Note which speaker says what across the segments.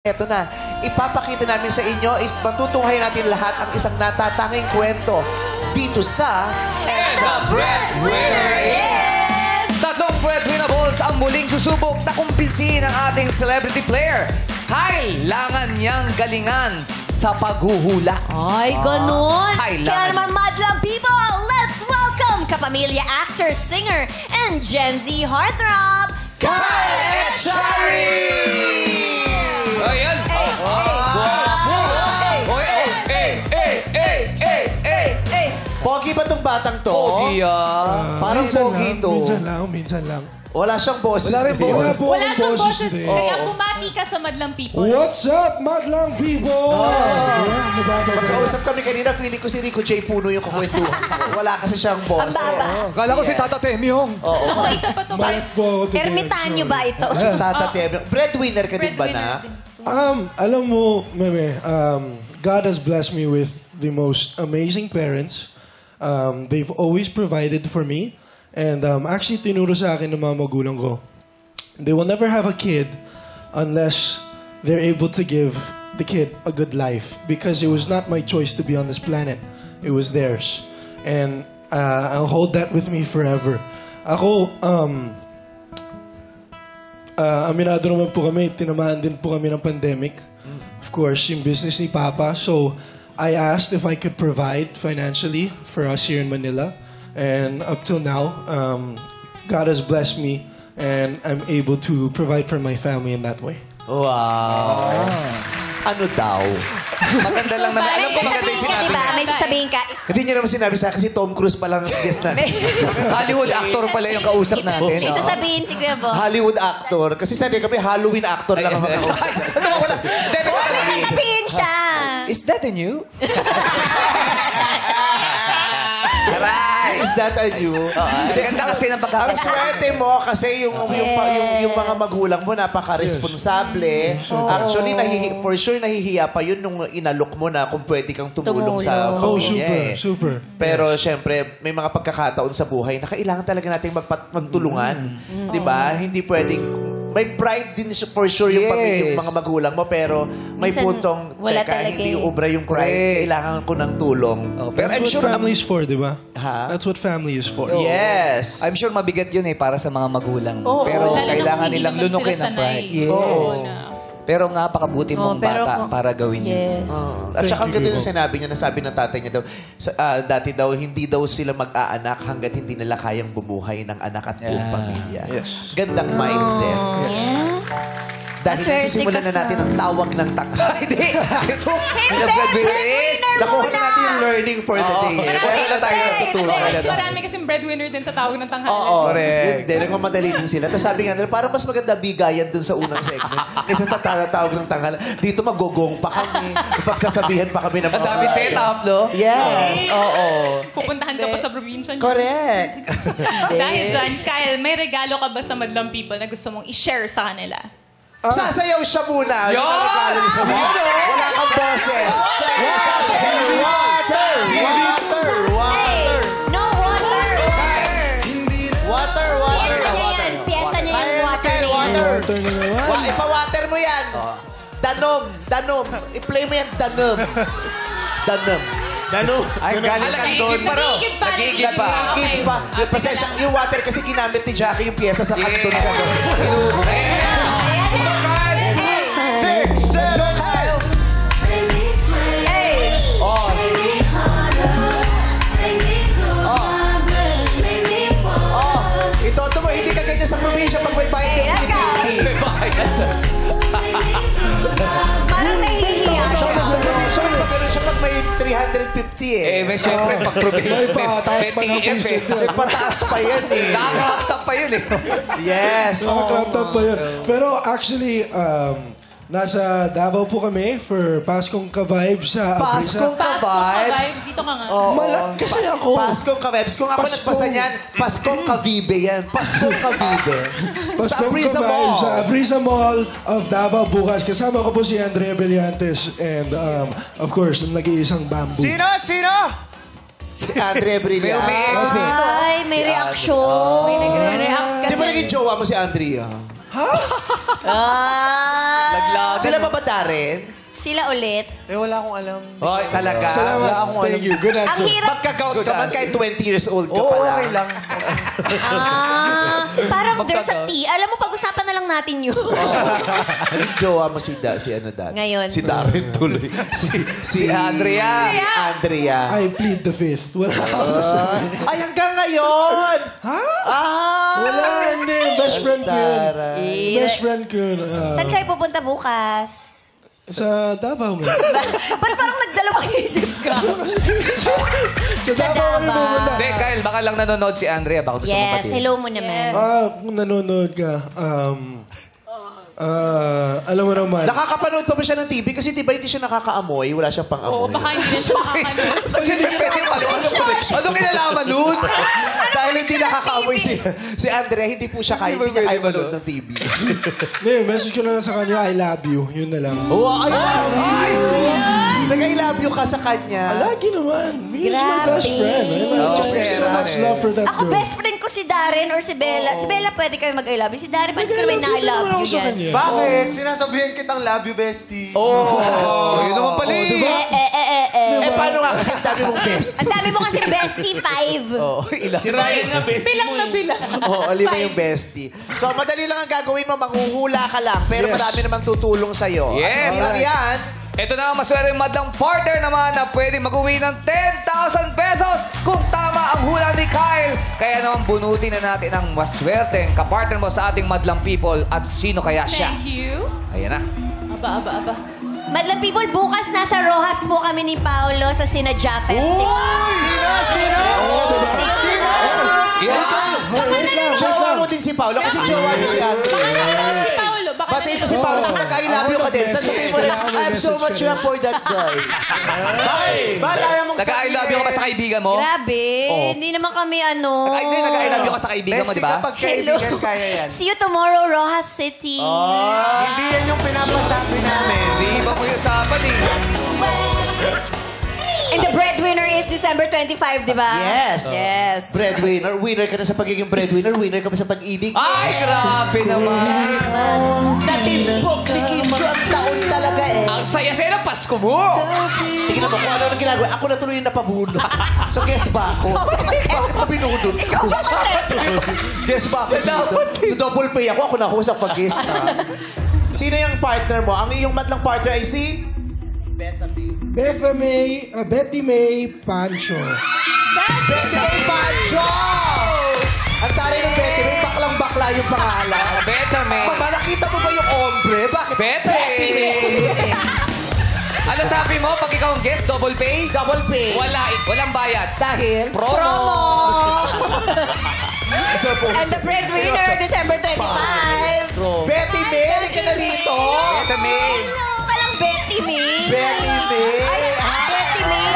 Speaker 1: Eto na, ipapakita namin sa inyo, matutunghayan natin lahat ang isang natatanging kwento dito sa And the Breadwinner is...
Speaker 2: Tatlong breadwinnables ang muling susubok na kumpisin ng ating celebrity player. Kailangan niyang galingan sa paghuhula.
Speaker 3: Ay, ganun.
Speaker 2: Kailangan.
Speaker 3: Kaya naman, madlang people, let's welcome kapamilya actor, singer, and Gen Z heartthrob,
Speaker 1: Kyle Echari!
Speaker 2: Ayan.
Speaker 1: Pogi ba tong batang to?
Speaker 2: Pogi ah.
Speaker 1: Parang pogi to.
Speaker 4: Minsan lang.
Speaker 1: Wala siyang boses.
Speaker 4: Wala
Speaker 5: siyang boses.
Speaker 4: din.
Speaker 5: Kaya bumati ka sa madlang people.
Speaker 4: What's up, madlang people?
Speaker 1: Magkausap kami kanina, feeling ko si Rico J. Puno yung kukwentuhan. Wala kasi siyang boss.
Speaker 2: Kala ko si Tata Temyong.
Speaker 5: Ako, isa pa to.
Speaker 3: Ermitanyo ba ito?
Speaker 1: Si Tata Temyong. Breadwinner ka din ba na?
Speaker 4: Alam mo, Meme, God has blessed me with the most amazing parents. They've always provided for me. And actually, tinuro sa akin ng mga magulang ko. They will never have a kid unless they're able to give the kid a good life. Because it was not my choice to be on this planet. It was theirs. And I'll hold that with me forever. Ako, aminado naman po kami, tinamaan din po kami ng pandemic. Of course, yung business ni Papa. So, I asked if I could provide financially for us here in Manila. And up till now, God has blessed me and I'm able to provide for my family in that way.
Speaker 1: Wow. Ano daw?
Speaker 2: Maganda lang naman. Alam ko
Speaker 3: May
Speaker 2: maganda yung
Speaker 3: sasabihin ka,
Speaker 2: sinabi.
Speaker 3: diba? May sasabihin ka.
Speaker 1: Hindi niya naman sinabi sa akin, si Tom Cruise pa lang guest natin.
Speaker 2: Hollywood actor pala yung kausap natin.
Speaker 3: May sasabihin si Kuya Bo.
Speaker 1: Hollywood actor. Kasi sabi kami, Halloween actor lang ang makausap.
Speaker 3: May sasabihin siya.
Speaker 2: Is that a new?
Speaker 1: Is that a new?
Speaker 2: Ganda kasi ng
Speaker 1: Ang
Speaker 2: pagkakasama.
Speaker 1: swerte mo kasi yung mga magulang mo napaka-responsable. Actually, for sure nahihiya pa yun nung inalok mo na kung pwede kang tumulong sa pamilya.
Speaker 4: Super.
Speaker 1: Pero syempre, may mga pagkakataon sa buhay na kailangan talaga nating magtulungan. Diba? Hindi pwedeng... May pride din for sure yung pamilya, yung mga magulang mo, pero may
Speaker 3: Minsan,
Speaker 1: puntong,
Speaker 3: wala
Speaker 1: teka,
Speaker 3: talaga
Speaker 1: hindi
Speaker 3: eh.
Speaker 1: ubra yung pride. Kailangan ko ng tulong.
Speaker 2: Pero I'm
Speaker 4: That's
Speaker 2: sure
Speaker 4: what family is for, di ba?
Speaker 1: Ha?
Speaker 4: That's what family is for.
Speaker 1: Yes.
Speaker 2: I'm sure mabigat yun eh para sa mga magulang.
Speaker 1: Oo.
Speaker 2: Pero
Speaker 5: Lalo na
Speaker 2: kailangan
Speaker 5: kung hindi
Speaker 2: nilang
Speaker 5: naman
Speaker 2: lunukin
Speaker 5: sila
Speaker 2: ang
Speaker 5: sanay.
Speaker 2: pride.
Speaker 1: Yes.
Speaker 5: Oo, na.
Speaker 2: Pero napakabuti mong
Speaker 3: pero
Speaker 2: bata
Speaker 3: kung-
Speaker 2: para gawin yun.
Speaker 3: Yes.
Speaker 1: At saka ang ganda yung sinabi niya, nasabi ng tatay niya daw, dati daw, hindi daw sila mag-aanak hanggat hindi nila kayang bumuhay ng anak at buong pamilya.
Speaker 4: Yes.
Speaker 1: Gandang mindset. Dahil
Speaker 3: Maswerte
Speaker 1: nasisimulan
Speaker 3: ka
Speaker 1: na natin ang tawag ng Hindi. Ito.
Speaker 3: Hindi,
Speaker 1: breadwinner. Nakuha na natin yung learning for the day. Kaya na tayo natutulong.
Speaker 5: Marami kasing breadwinner din sa tawag ng tanghali.
Speaker 1: Oo.
Speaker 2: Correct.
Speaker 1: Hindi, nagmamadali din sila. Tapos sabi nga nila, parang mas maganda bigayan dun sa unang segment. Kaysa tatawag ng tanghali. Dito magogong pa kami. Pagsasabihan pa kami ng mga...
Speaker 2: Ang dami setup, no?
Speaker 1: Yes. Oo.
Speaker 5: Pupuntahan ka pa sa probinsya niyo.
Speaker 1: Correct.
Speaker 5: Dahil dyan, Kyle, may regalo ka ba sa madlang people na gusto mong i-share sa kanila?
Speaker 1: Sasayaw siya muna. Yung regalo niya sa mga. Wala kang boses. Sasayaw. Water.
Speaker 3: No water.
Speaker 1: Water.
Speaker 3: Piyesa niya yung water na yan.
Speaker 4: Water na naman.
Speaker 1: Ipa-water mo yan. Danom. I-play mo yan, danom.
Speaker 2: Ay, galing ka doon.
Speaker 5: Nagigib pa.
Speaker 1: Nagigib pa. Pasensya, yung water kasi ginamit ni Jackie yung pyesa sa kanton ka doon. 6, 7, Kyle! Itoto mo, hindi ka ganyan sa probinsya pag may bayad ka.
Speaker 3: Parang nahihiya
Speaker 1: Sa
Speaker 3: siya.
Speaker 1: probinsya, may pagkaroon siya pag may 350 eh.
Speaker 2: May syempre, pag
Speaker 4: May pataas pa ng piso.
Speaker 1: May pataas pa yan eh.
Speaker 2: Nakakaktak pa yun eh.
Speaker 1: Yes.
Speaker 4: Nakakrantap pa yun. Pero actually, nasa Davao po kami for Paskong Ka-Vibes sa
Speaker 1: Paskong Ka-Vibes.
Speaker 5: Dito ka nga.
Speaker 4: Kasi ako.
Speaker 1: Paskong Ka-Vibes. Kung ako nagpasa niyan, Paskong Ka-Vibe yan. Paskong Ka-Vibe. Sa
Speaker 4: Paskong
Speaker 1: Aprisa
Speaker 4: Ka-Vibes
Speaker 1: Mall.
Speaker 4: sa Aprisa Mall of Davao bukas. Kasama ko po si Andrea Brillantes and of course, ang nag-iisang bamboo.
Speaker 1: Sino? Si Andre Brilliant.
Speaker 3: Ay, may reaksyon.
Speaker 5: May nagre-react
Speaker 1: Di ba
Speaker 5: kasi.
Speaker 1: naging jowa mo si Andrea?
Speaker 3: Ah,
Speaker 1: Sila ba ba, Darren?
Speaker 3: sila ulit.
Speaker 6: Eh, wala akong alam.
Speaker 1: Hoy, talaga.
Speaker 4: Salamat. Thank you. Good
Speaker 3: Ang
Speaker 4: answer.
Speaker 3: hirap.
Speaker 1: Magka-count
Speaker 2: Good
Speaker 1: ka man
Speaker 2: answer.
Speaker 1: kahit 20 years old ka
Speaker 6: Oo,
Speaker 1: pala.
Speaker 6: okay lang.
Speaker 3: Parang there's a tea. Alam mo, pag-usapan na lang natin yun.
Speaker 1: Ano jowa mo si Dan?
Speaker 3: Ngayon.
Speaker 1: Si Darren tuloy. si
Speaker 2: Andrea.
Speaker 1: Andrea.
Speaker 4: I plead the fifth. Wala ako sasabihin.
Speaker 1: Ay, hanggang ngayon!
Speaker 4: Ha?
Speaker 1: Ah!
Speaker 4: Wala, hindi. Best friend ko yun.
Speaker 1: Taray.
Speaker 4: Best friend ko yun.
Speaker 3: Saan kayo pupunta bukas?
Speaker 4: Sa Davao mo.
Speaker 3: Ba't parang nagdalawang isip ka?
Speaker 4: Sa Davao kami pupunta.
Speaker 2: Hindi, Kyle, baka lang nanonood si Andrea. Baka gusto mo
Speaker 3: Yes,
Speaker 2: pati.
Speaker 3: hello mo naman.
Speaker 4: Kung nanonood ka, alam mo naman.
Speaker 1: Nakakapanood pa ba siya ng TV? Kasi di ba hindi siya nakakaamoy? Wala siyang
Speaker 5: Oo,
Speaker 1: pang-amoy.
Speaker 5: baka hindi na siya nakakanood.
Speaker 2: Ba't siya hindi pwede pala? Ano kinalaman nun?
Speaker 1: Dahil hindi nakakaamoy si Andrea, hindi po siya kaya, hindi niya kaya manood ng TV.
Speaker 4: Hindi, message ko na lang sa kanya, I love you. Yun na lang.
Speaker 1: Oh, I love you! Nag-I love you ka sa kanya.
Speaker 4: Lagi naman. He's my
Speaker 3: Grabe.
Speaker 4: best friend. I just have so much love for that
Speaker 3: Ako,
Speaker 4: girl.
Speaker 3: best friend ko si Darren or si Bella. Si Bella pwede kayo mag-I love you. Si Darren, pwede ko naman na-I love you
Speaker 4: sa
Speaker 3: yan.
Speaker 4: kanya.
Speaker 6: Bakit? Sinasabihan kitang love you, bestie.
Speaker 2: Yun naman pala eh.
Speaker 1: Eh, paano nga? Kasi ang dami mong best.
Speaker 3: Ang dami mo kasi bestie, 5.
Speaker 6: Si Ryan nga, bestie
Speaker 5: Bilang na bilang.
Speaker 1: Oo, lima yung bestie. So, madali lang ang gagawin mo. Manghuhula ka lang. Pero
Speaker 4: Yes.
Speaker 1: marami namang tutulong sa'yo.
Speaker 2: Yes.
Speaker 1: At yan,
Speaker 2: Ito na ang maswerte madlang partner naman na pwedeng mag-uwi ng 10,000 pesos kung tama ang hula ni Kyle. Kaya naman bunutin na natin ang maswerteng kapartner mo sa ating madlang people at sino kaya siya.
Speaker 5: Thank you.
Speaker 2: Ayan na.
Speaker 5: Aba.
Speaker 3: Madlang people, bukas nasa Rojas po kami ni Paolo sa Sinadja Festival.
Speaker 1: jowa mo din si Paolo. Kasi jowa niya si Andrea.
Speaker 5: Si Paolo, baka
Speaker 1: Batiin mo si Paolo. Tapos mag-I love you ka din. Tapos sabihin mo rin, I have so much love for that guy.
Speaker 2: Nag-I love you ka ba sa kaibigan mo?
Speaker 3: Grabe, hindi naman kami ano.
Speaker 2: Ay, hindi, nag-I love you ka sa kaibigan mo, di ba?
Speaker 6: kapag kaibigan, kaya yan.
Speaker 3: See you tomorrow, Rojas City.
Speaker 6: Hindi yan yung pinapasabi namin.
Speaker 2: Di ba po yung usapan eh?
Speaker 3: And the breadwinner is December 25, di ba?
Speaker 1: Yes.
Speaker 3: Yes.
Speaker 1: Breadwinner. Winner ka na sa pagiging breadwinner. Winner ka pa sa pag-ibig.
Speaker 2: Ay, grabe naman.
Speaker 1: Natimbok ni Kim Cho ang taon talaga eh.
Speaker 2: Ang saya-saya ng Pasko mo.
Speaker 1: Tingnan mo kung ano ang ginagawa. Ako na tuloy yung napabunod. So, guess ba ako? Bakit pa binunod? Guess ba ako dito? So, double pay ako. Ako na ako sa pag-guess na. Sino yung partner mo? Ang iyong madlang partner ay si?
Speaker 4: Betty May Pancho.
Speaker 1: Betty May Pancho! Ang taray ng Betty May, baklang-bakla yung pangalan.
Speaker 2: Better, man.
Speaker 1: Mama, nakita mo ba yung ombre? Bakit?
Speaker 2: Betty May. Ano sabi mo? Pag ikaw ang guest, double pay?
Speaker 1: Double pay.
Speaker 2: Walang bayad.
Speaker 1: Dahil?
Speaker 2: Promo.
Speaker 1: Isa po.
Speaker 3: And the breadwinner, December 25.
Speaker 1: Betty May, halika na rito.
Speaker 2: Better, May.
Speaker 3: Hello, palang Betty May.
Speaker 1: Betty May.
Speaker 3: Betty May.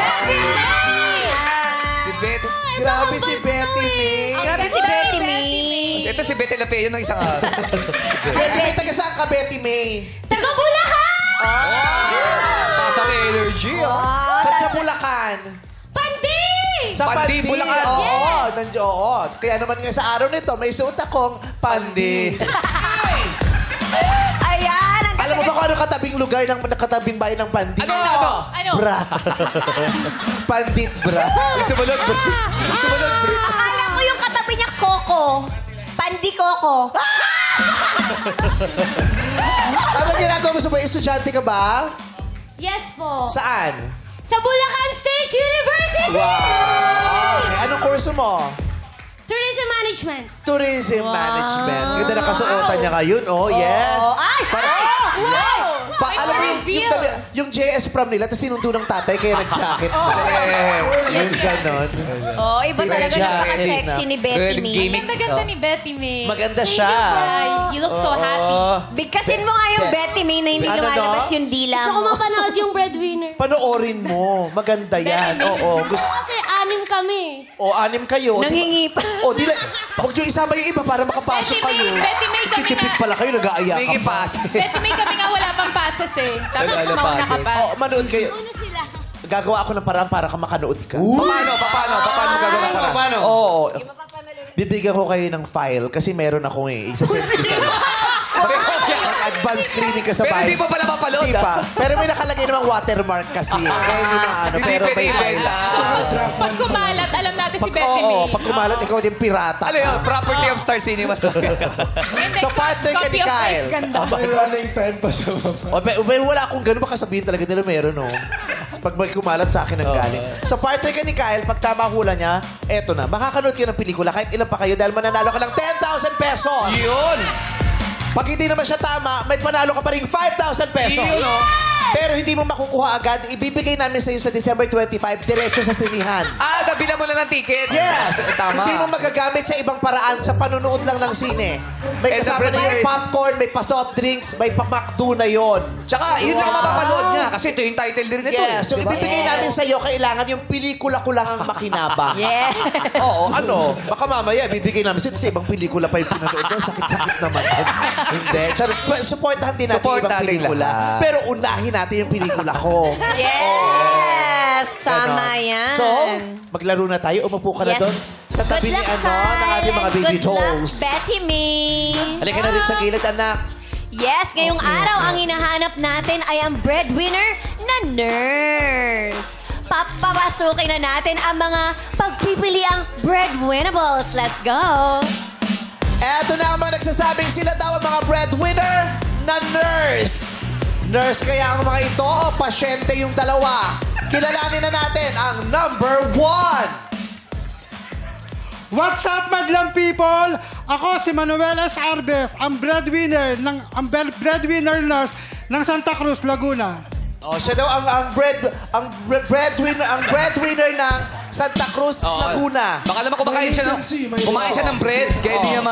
Speaker 2: Si Betty.
Speaker 1: Grabe si Betty May.
Speaker 3: Grabe si Betty May.
Speaker 2: Ito si Betty Lapeo ng isang araw.
Speaker 1: Betty May, taga saan ka, Betty May?
Speaker 3: Taga Bulacan!
Speaker 2: Pasang energy, ah.
Speaker 1: Saan sa Bulacan?
Speaker 3: Pandi!
Speaker 1: Sa
Speaker 2: Pandi,
Speaker 1: Pandi.
Speaker 2: Bulacan.
Speaker 1: Oo, oo. Kaya naman nga sa araw nito, may suot akong Pandi.
Speaker 3: Ayan! Ang
Speaker 1: Alam mo ba kung ano katabing lugar ng katabing bayan ng Pandi?
Speaker 2: Ano?
Speaker 1: Bra. Pandit bra.
Speaker 2: Sumunod, bro. Sumunod, bro.
Speaker 3: Akala ko yung katabi niya, Coco. Pandi Coco.
Speaker 1: Ano ginagawa mo sa mga estudyante ka ba?
Speaker 3: Yes po.
Speaker 1: Saan?
Speaker 3: Sa Bulacan State University!
Speaker 1: Wow! Okay. Anong kurso mo?
Speaker 3: Tourism Management.
Speaker 1: Tourism Management. Ganda na kasuotan niya ngayon, oh. Yes.
Speaker 3: Ay! Wow!
Speaker 1: Alam mo yung JS prom nila, tapos sinundo ng tatay, kaya nag-jacket na. Yung ganon.
Speaker 3: Oh, iba talaga siya sexy ni Betty May.
Speaker 2: Gaming.
Speaker 5: Ganda ni Betty May.
Speaker 1: Maganda siya.
Speaker 5: You look so happy.
Speaker 3: Bigkasin mo nga yung Betty May na hindi
Speaker 1: Ano
Speaker 3: lumalabas
Speaker 1: no?
Speaker 3: yung dila
Speaker 7: Gusto ko
Speaker 3: mo.
Speaker 7: mapanood yung breadwinner.
Speaker 1: Panoorin mo. Maganda yan. Oo. Gusto,
Speaker 7: Kasi anim kami.
Speaker 1: anim kayo.
Speaker 3: Nangingi pa.
Speaker 1: Di la, huwag nyo isama yung iba para makapasok
Speaker 5: Betty May,
Speaker 1: kayo.
Speaker 5: Betty May kami
Speaker 1: Titipid
Speaker 5: nga.
Speaker 1: pala kayo, nag-aaya
Speaker 2: Sige,
Speaker 1: ka pa.
Speaker 2: pass.
Speaker 5: Betty May kami nga wala pang passes eh. Tapos
Speaker 2: Wala
Speaker 5: mauna ka
Speaker 2: passes.
Speaker 5: pa.
Speaker 1: Manood kayo.
Speaker 7: Una sila.
Speaker 1: Gagawa ako ng paraan para ka makanood ka.
Speaker 2: Paano gagawin para?
Speaker 6: Paano?
Speaker 1: Oo. Bibigyan ko kayo ng file kasi meron ako eh. Isa-send ko sa'yo. Advance screening ka sa
Speaker 2: Pero
Speaker 1: bahay.
Speaker 2: di pa pala mapaload,
Speaker 1: Di pa. Pero may nakalagay namang watermark kasi. Kaya hindi maano.
Speaker 2: Hindi
Speaker 1: Pero may
Speaker 2: pwede
Speaker 1: file.
Speaker 2: ibenta.
Speaker 5: Pag kumalat, alam natin si Bete
Speaker 1: Oo,
Speaker 5: May.
Speaker 1: pag kumalat, ikaw din pirata.
Speaker 2: Ano yun? Property of Star Cinema.
Speaker 1: So, partner ka ni
Speaker 5: Copy of
Speaker 1: Kyle.
Speaker 5: Ice Ganda.
Speaker 4: May running time pa sa baba.
Speaker 1: Pero wala akong ganun. Baka sabihin talaga nila meron, no? Pag may kumalat sa akin ang galing. So, partner ka ni Kyle, pag tama hula niya, eto na. Makakanood kayo ng pelikula kahit ilan pa kayo dahil mananalo ka ng 10,000 pesos.
Speaker 2: Yun!
Speaker 1: Pag hindi naman siya tama, may panalo ka pa rin 5,000 pesos.
Speaker 2: Yun, no?
Speaker 1: Pero hindi mo makukuha agad. Ibibigay namin sa iyo sa December 25, diretso sa sinihan.
Speaker 2: Nabila mo lang ng ticket.
Speaker 1: Yes!
Speaker 2: Tama.
Speaker 1: Hindi mo magagamit sa ibang paraan sa panunood lang ng sine. May
Speaker 2: And the
Speaker 1: kasama na yung
Speaker 2: premiere is-
Speaker 1: popcorn, may pa-soft drinks, may pa-McDo na yon.
Speaker 2: Tsaka, yun lang mapapanood niya. Kasi ito yung title din nito.
Speaker 1: Yes. So,
Speaker 2: Diba?
Speaker 1: ibibigay namin sa iyo, kailangan yung pelikula ko lang ang makinabang.
Speaker 3: Yeah.
Speaker 1: Oo, ano? Baka mamaya, bibigay namin sa ibang pelikula pa yung pinanood doon. Sakit-sakit naman. Hindi. Charot. Supportahan din natin yung ibang
Speaker 2: Supportahan din
Speaker 1: pelikula.
Speaker 2: lahat.
Speaker 1: Pero unahin natin yung pelikula ko.
Speaker 3: Yes! Sama
Speaker 1: Ganon.
Speaker 3: yan.
Speaker 1: So, maglaro na tayo. Umupo ka na
Speaker 3: Yes.
Speaker 1: doon. Sa tabi ni
Speaker 3: Good luck,
Speaker 1: ano, ng ating mga
Speaker 3: Kyle.
Speaker 1: baby
Speaker 3: Good luck,
Speaker 1: dolls.
Speaker 3: Betty May.
Speaker 1: Halika na rin sa gilid, anak.
Speaker 3: Yes, ngayong araw ang hinahanap natin ay ang breadwinner na nurse. Papapasukin na natin ang mga pagpipiliang breadwinnables. Let's go!
Speaker 1: Eto na ang mga nagsasabing sila daw ang mga breadwinner na nurse. Nurse kaya ang mga ito o pasyente yung dalawa? Kilalanin na natin ang number 1.
Speaker 8: What's up, madlang people? Ako si Manuel S. Arbes, ang breadwinner nurse ng Santa Cruz, Laguna.
Speaker 1: Oh, siya daw ang breadwinner ng Santa Cruz, Laguna.
Speaker 2: Baka naman kumakain siya ng, bread. Kaya hindi niya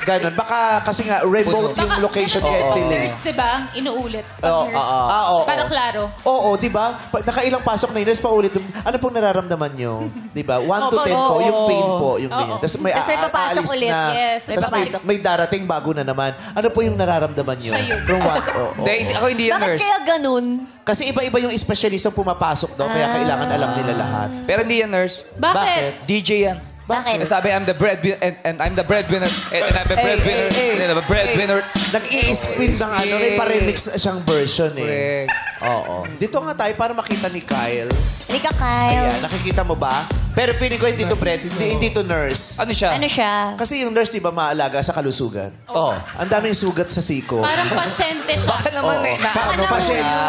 Speaker 1: Ganon. Baka kasi nga remote yung location kaya delay.
Speaker 5: Nurse, diba? Inuulit.
Speaker 1: Oo,
Speaker 5: Pag nurse.
Speaker 1: oo.
Speaker 5: Para klaro.
Speaker 1: Oo, di ba? Nakailang pasok na yun, tapos paulit. Ano pong nararamdaman nyo? Di ba? 1 to 10 po, yung pain po, yung ganyan. Tapos may
Speaker 3: Tapos may papasok
Speaker 1: aalis
Speaker 3: ulit.
Speaker 1: na.
Speaker 5: Yes, may
Speaker 1: Tapos
Speaker 3: papasok.
Speaker 1: may darating bago na naman. Ano po yung nararamdaman nyo?
Speaker 5: Siya yun.
Speaker 1: From what? Oo.
Speaker 2: Ako hindi yan
Speaker 3: Bakit
Speaker 2: nurse.
Speaker 3: kaya ganun?
Speaker 1: Kasi iba-iba yung specialist ang pumapasok daw, kaya kailangan alam nila lahat.
Speaker 2: Pero hindi yan nurse.
Speaker 5: Bakit?
Speaker 2: DJ yan.
Speaker 3: Bakit?
Speaker 2: Sabi, I'm the breadwinner, and I'm the breadwinner, and I'm the breadwinner, and I'm a breadwinner.
Speaker 1: Nag-i-spin ng ano, may pa-remix siyang version eh.
Speaker 2: Correct.
Speaker 1: Oo. Dito nga tayo para makita ni Kyle.
Speaker 3: Halika, Kyle.
Speaker 1: Ayan, nakikita mo ba? Pero feeling ko hindi to hindi to nurse.
Speaker 2: Ano siya?
Speaker 3: Ano siya?
Speaker 1: Kasi yung nurse, di ba, maalaga sa kalusugan?
Speaker 2: Oo.
Speaker 1: Ang daming sugat sa siko.
Speaker 5: Parang pasyente siya.
Speaker 2: Baka naman
Speaker 1: Oo.
Speaker 2: eh.
Speaker 1: Ano,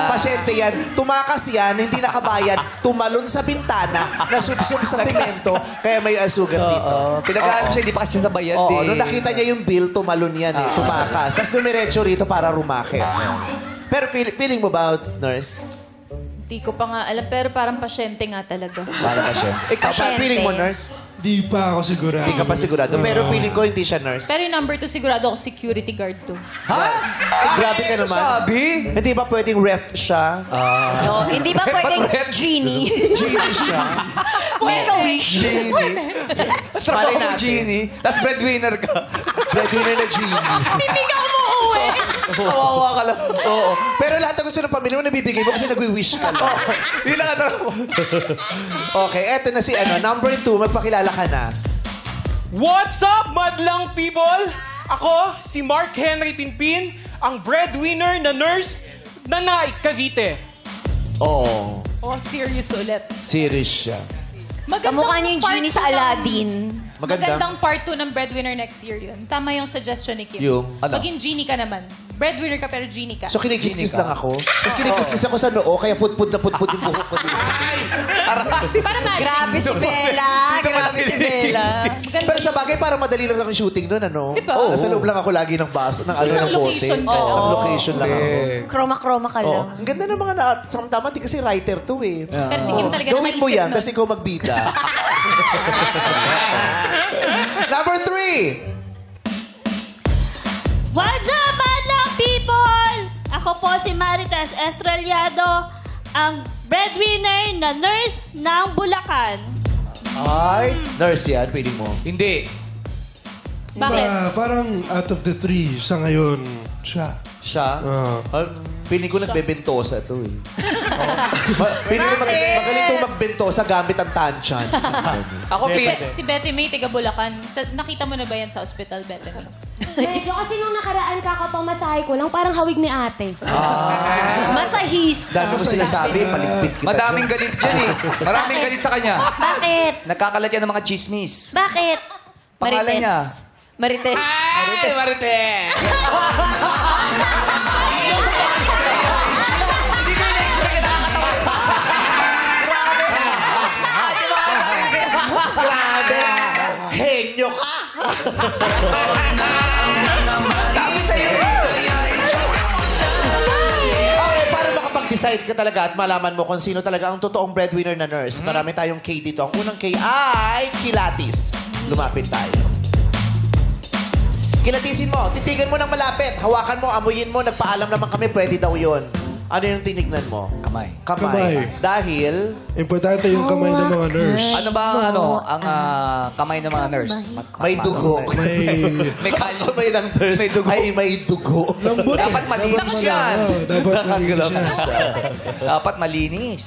Speaker 1: pasyente yan. Tumakas yan, hindi nakabayad. Tumalon sa bintana, nasubsob sa semento, kaya may sugat dito.
Speaker 2: Pinag-aalam siya, hindi pa kasi sa bayad
Speaker 1: Oo,
Speaker 2: eh.
Speaker 1: nung nakita niya yung bill, tumalon yan eh. Tumakas. Tapos dumiretso rito para rumakit. Pero feeling mo ba, nurse?
Speaker 5: Hindi ko pa nga alam, pero parang pasyente nga talaga.
Speaker 2: Para pa siya.
Speaker 1: Ikaw,
Speaker 3: Pasyente.
Speaker 1: feeling mo, nurse?
Speaker 4: Di pa ako sigurado.
Speaker 1: Hindi ka pa sigurado. Pero feeling ko, hindi siya nurse.
Speaker 5: Pero yung number 2, sigurado ako security guard to.
Speaker 1: Grabe ka naman.
Speaker 2: Sabi?
Speaker 1: Hindi ba pwedeng ref siya?
Speaker 3: No, hindi ba pwedeng
Speaker 2: Ba't red?
Speaker 3: genie?
Speaker 1: Genie siya.
Speaker 3: Make a wish.
Speaker 1: Genie.
Speaker 2: Trabaho
Speaker 1: Malay
Speaker 2: mo,
Speaker 1: natin.
Speaker 2: Genie. Tapos breadwinner ka.
Speaker 1: Breadwinner na genie.
Speaker 5: Hindi ka umuwi!
Speaker 2: Kawawa ka lang.
Speaker 1: Oo. Pero lahat ng gusto ng pamilya mo, nabibigay mo kasi nagwi-wish ka lang.
Speaker 2: Yun lang ang
Speaker 1: Okay, eto na si number 2. Magpakilala ka na.
Speaker 9: What's up, madlang people? Ako, si Mark Henry Pinpin, ang breadwinner na nurse na Cavite.
Speaker 1: Oo.
Speaker 5: Oh, serious ulit.
Speaker 1: Serious siya.
Speaker 3: Kamukha niya yung
Speaker 5: part
Speaker 3: genie
Speaker 5: two
Speaker 3: sa
Speaker 5: ng-
Speaker 3: Aladdin.
Speaker 5: Magandang part 2 ng breadwinner next year yun. Tama yung suggestion ni Kim.
Speaker 1: Yung?
Speaker 2: Ano?
Speaker 5: Maging genie ka naman. Breadwinner ka pero genie ka.
Speaker 1: So, kinikis-kis lang ako. Tapos kinikis-kis ako sa noo, kaya putpud na putpud yung buhok ko dito.
Speaker 5: Para magic.
Speaker 3: Grabe si Bella. Grabe si Bella.
Speaker 1: Pero sa bagay, parang madali lang ang shooting nun, ano?
Speaker 5: Diba?
Speaker 1: Nasa loob lang ako lagi ng baso, ng ano,
Speaker 5: Isang
Speaker 1: ng bote.
Speaker 5: location ka.
Speaker 1: Isang location lang ako.
Speaker 3: Chroma-chroma ka
Speaker 1: Oo.
Speaker 3: lang.
Speaker 1: Ang ganda ng mga tama, di kasi writer to eh.
Speaker 5: Pero si Kim talaga
Speaker 1: Gawin mo
Speaker 5: nakaisip
Speaker 1: yan,
Speaker 5: nun.
Speaker 1: tapos ikaw magbida. Number 3.
Speaker 7: What's up, madlang people? Ako po si Marites Estrellado, ang breadwinner na nurse ng Bulacan.
Speaker 1: Ay, nurse yan, pwede mo.
Speaker 2: Hindi.
Speaker 5: Bakit?
Speaker 4: Parang out of the 3 sa ngayon, siya.
Speaker 1: Siya?
Speaker 4: Oo.
Speaker 1: Piling ko nagbebentosa to eh. Piling ko magaling itong magbentosa gamit ang tansyan.
Speaker 2: Ako,
Speaker 5: Si Betty May, taga Bulacan. Nakita mo na ba yan sa ospital, Betty May?
Speaker 10: Medyo kasi nung nakaraan kakapamasahe ko lang, parang hawig ni ate.
Speaker 3: Masahis.
Speaker 1: Dami mo sinasabi, paligpit kita.
Speaker 2: Madaming galit dyan eh. Maraming galit sa kanya.
Speaker 3: Bakit?
Speaker 2: Nagkakalat yan ng mga chismis.
Speaker 3: Bakit?
Speaker 2: Pangalan niya?
Speaker 3: Marites.
Speaker 2: Marites. Marites. Hindi ko na-expect na nakakatawa.
Speaker 1: Grabe! Henyo ka!
Speaker 2: Sabi sa'yo.
Speaker 1: Okay, para makapag-decide ka talaga at malaman mo kung sino talaga ang totoong breadwinner na nurse. Marami tayong K dito. Ang unang K ay kilatis. Lumapit tayo. Kilatisin mo. Titigan mo ng malapit. Hawakan mo, amuyin mo. Nagpaalam naman kami, pwede daw yun. Ano yung tinignan mo?
Speaker 2: Kamay.
Speaker 1: Kamay. Dahil...
Speaker 4: Importante yung kamay ng mga nurse.
Speaker 2: Ano ba ang kamay ng mga nurse?
Speaker 1: may dugo.
Speaker 2: May kalyo.
Speaker 1: Kamay ng nurse
Speaker 2: May dugo.
Speaker 1: ay may dugo.
Speaker 4: Lambot.
Speaker 2: Dapat malinis yan.
Speaker 4: Dapat malinis siya.
Speaker 2: Dapat malinis.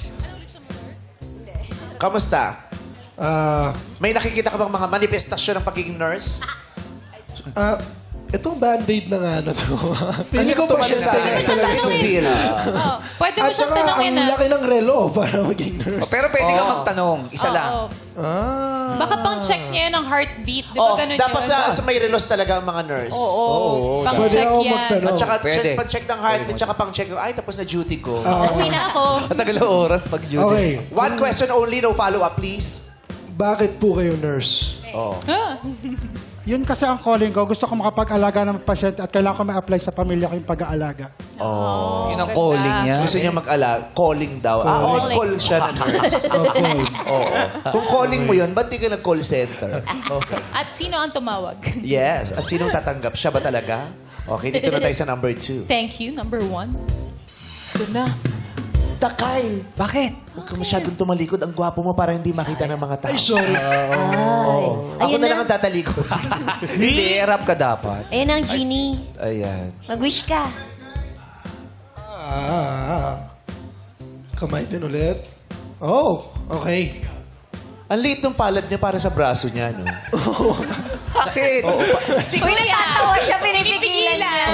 Speaker 1: Kamusta?
Speaker 4: Ah,
Speaker 1: May nakikita ka bang mga manifestasyon ng pagiging nurse?
Speaker 4: itong band-aid na nga na to.
Speaker 1: Pili ko pa siya sa akin. Sa laki ng pila.
Speaker 5: Pwede mo
Speaker 4: At
Speaker 5: siyang
Speaker 4: saka,
Speaker 5: tanongin
Speaker 4: ang
Speaker 5: na.
Speaker 4: laki ng relo para maging nurse.
Speaker 2: Pero pwede ka magtanong. Isa lang.
Speaker 5: Oo.
Speaker 4: Ah.
Speaker 5: Baka pang check niya yun ang heartbeat. Di ba
Speaker 1: Oh,
Speaker 5: ganun
Speaker 1: dapat
Speaker 5: yun?
Speaker 1: sa may relos talaga ang mga nurse.
Speaker 5: Oo. Pang
Speaker 4: Pwede
Speaker 5: check
Speaker 4: ako
Speaker 5: yan.
Speaker 4: magtanong.
Speaker 1: At saka
Speaker 2: Pwede.
Speaker 1: pag-check ng heartbeat, tsaka pang-check yung, ay, tapos na duty ko.
Speaker 5: Uwi na ako.
Speaker 2: Matagal ang oras pag duty.
Speaker 4: Okay.
Speaker 1: One question only, no follow-up, please.
Speaker 4: Bakit po kayo nurse?
Speaker 8: Yun kasi ang calling ko. Gusto ko makapag-alaga ng pasyente at kailangan ko ma-apply sa pamilya ko yung pag-aalaga.
Speaker 2: Yun ang calling niya.
Speaker 1: Gusto niya calling daw. On call siya na nurse. Oo. Kung calling mo yun, ba't di ka nag-call center?
Speaker 5: At sino ang tumawag?
Speaker 1: Yes. At sinong tatanggap? Siya ba talaga? Okay, dito na tayo sa number 2.
Speaker 5: Thank you, number 1. Good na.
Speaker 1: Kyle.
Speaker 2: Bakit?
Speaker 1: Huwag ka masyadong tumalikod. Ang gwapo mo para hindi makita ng mga tao.
Speaker 4: Ay, sorry.
Speaker 1: Ako
Speaker 3: Ayun
Speaker 1: na
Speaker 3: na.
Speaker 1: lang ang tatalikod.
Speaker 2: Hindi, rap ka dapat.
Speaker 3: Ayan ang genie.
Speaker 1: Ayan.
Speaker 3: Mag-wish ka.
Speaker 4: Kamay din ulit. Oh, okay.
Speaker 1: Ang liit ng palad niya para sa braso niya, no?
Speaker 2: Bakit?
Speaker 3: Uy, natatawa siya, pinipigilan niya.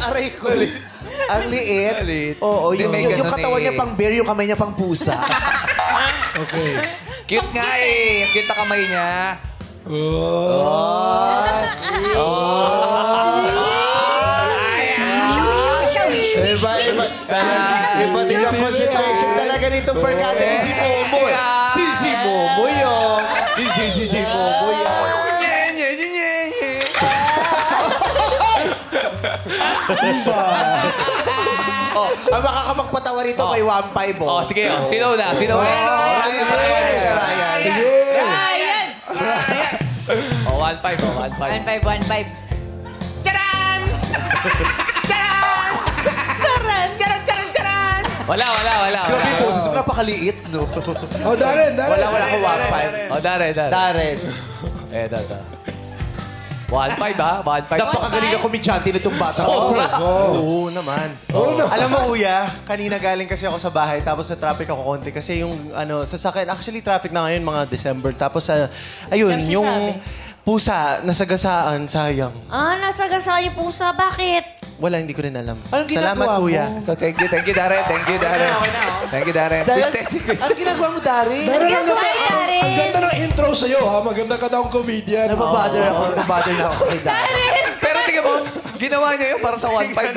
Speaker 1: Aray ko. Ang liit. Oo,
Speaker 2: Hindi, may
Speaker 1: yung
Speaker 2: ganun
Speaker 1: katawan niya
Speaker 2: eh.
Speaker 1: pang bear, yung kamay niya pang pusa.
Speaker 4: Okay.
Speaker 2: Cute nga eh. Ang cute na kamay niya.
Speaker 1: Iba din ang concentration talaga nitong barkada ni si Momo. Si Momo yun. Si Momo yun. Ang makakamagpatawa rito may 1.5
Speaker 2: Oh, sige. Oh. Sino na? Sino na?
Speaker 1: Ryan, patawa niyo siya, Ryan.
Speaker 5: Ryan!
Speaker 2: Oh, 1.5. Oh, 1.5.
Speaker 3: 1.5.
Speaker 5: Charan! Charan! Charan!
Speaker 2: Wala.
Speaker 1: Grabe yung boses mo, napakaliit, no?
Speaker 4: Oh, Darren.
Speaker 1: Wala ko 1.5.
Speaker 2: Oh, Darren.
Speaker 1: Darren.
Speaker 2: Ito. 1.5 ha? 1.5.
Speaker 1: Napakagaling na komedyante nitong bata.
Speaker 6: Oo naman. Alam mo, kuya, kanina galing kasi ako sa bahay tapos sa traffic ako konti kasi yung sasakyan, actually traffic na ngayon mga December. Tapos ayun,
Speaker 5: Tapos
Speaker 6: yung
Speaker 5: sinabi.
Speaker 6: pusa, nasagasaan, sayang.
Speaker 3: Nasagasaan yung pusa. Bakit?
Speaker 6: Wala, hindi ko rin alam.
Speaker 1: Anong
Speaker 6: Salamat,
Speaker 1: ginagawa mo?
Speaker 6: kuya.
Speaker 2: So, thank you, Darren. Thank you, Darren.
Speaker 1: Ano ginagawa mo, Darren?
Speaker 4: Darren, ang
Speaker 3: Darren.
Speaker 4: ganda ng intro sa'yo, ha? Maganda ka daw ang comedian.
Speaker 1: Nababother na ako kay Darren.
Speaker 2: Pero tingnan mo, ginawa niya yun para sa 1.5.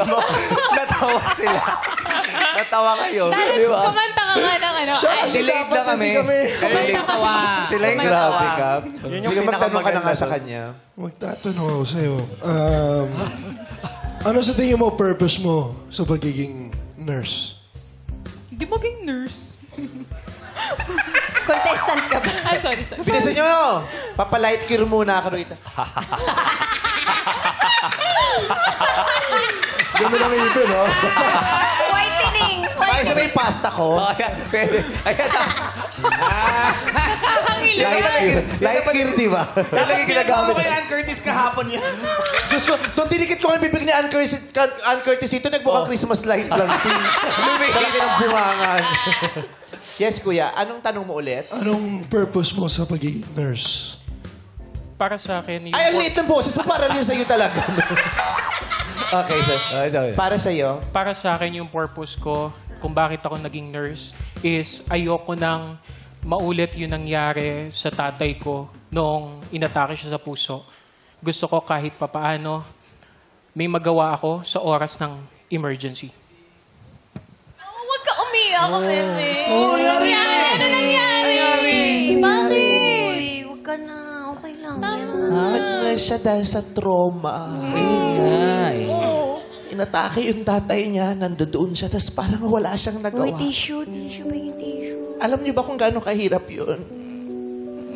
Speaker 6: Natawa sila. Natawa kayo.
Speaker 5: Kumanta ka nga ng ano.
Speaker 2: Si late lang kami.
Speaker 6: Sila yung
Speaker 1: Grabe
Speaker 6: natawa.
Speaker 1: ka.
Speaker 6: Yun yung
Speaker 1: Sige, magtanong ka na nga
Speaker 6: pinakamaganda
Speaker 1: sa
Speaker 6: doon.
Speaker 1: kanya.
Speaker 4: Magtatanong ako sa'yo. Ano sa tingin mo purpose mo sa pagiging nurse?
Speaker 5: Hindi maging nurse.
Speaker 3: Contestant ka ba?
Speaker 5: Sorry.
Speaker 1: Bilisan nyo! Papalight cure muna ako rito.
Speaker 4: Ganda ng ipin, ha?
Speaker 3: Whitening.
Speaker 1: Kaya sa may pasta ko.
Speaker 2: Ayan, pwede. Ayan.
Speaker 1: Light cure, di ba?
Speaker 2: Talagang ginagamit.
Speaker 6: Curtis kahapon yan.
Speaker 1: Diyos ko, nung tinikit ko ang bibig ni Ann Curtis ito, nagmukhang Christmas light lang. Sa laki ng bungangan. Yes, kuya. Anong tanong mo ulit?
Speaker 4: Anong purpose mo sa pagiging nurse?
Speaker 9: Para sa akin, yung...
Speaker 1: Ay, ang liit ng boses mo. Para rin sa'yo talaga. Okay, sir. Para sa'yo?
Speaker 9: Para sa akin, yung purpose ko kung bakit ako naging nurse is ayoko nang maulit yung nangyari sa tatay ko noong inatake siya sa puso. Gusto ko kahit papaano may magawa ako sa oras ng emergency.
Speaker 5: Huwag ka umiyak, bebe.
Speaker 3: Ano nangyari? Bakit? Huwag ka na. Okay lang.
Speaker 1: Nag-nurse siya dahil sa trauma. Inatake yung tatay niya, nandoon siya, tapos parang wala siyang nagawa.
Speaker 3: Uy, tissue. Tissue ba yung tissue?
Speaker 1: Alam niyo ba kung gaano kahirap yun?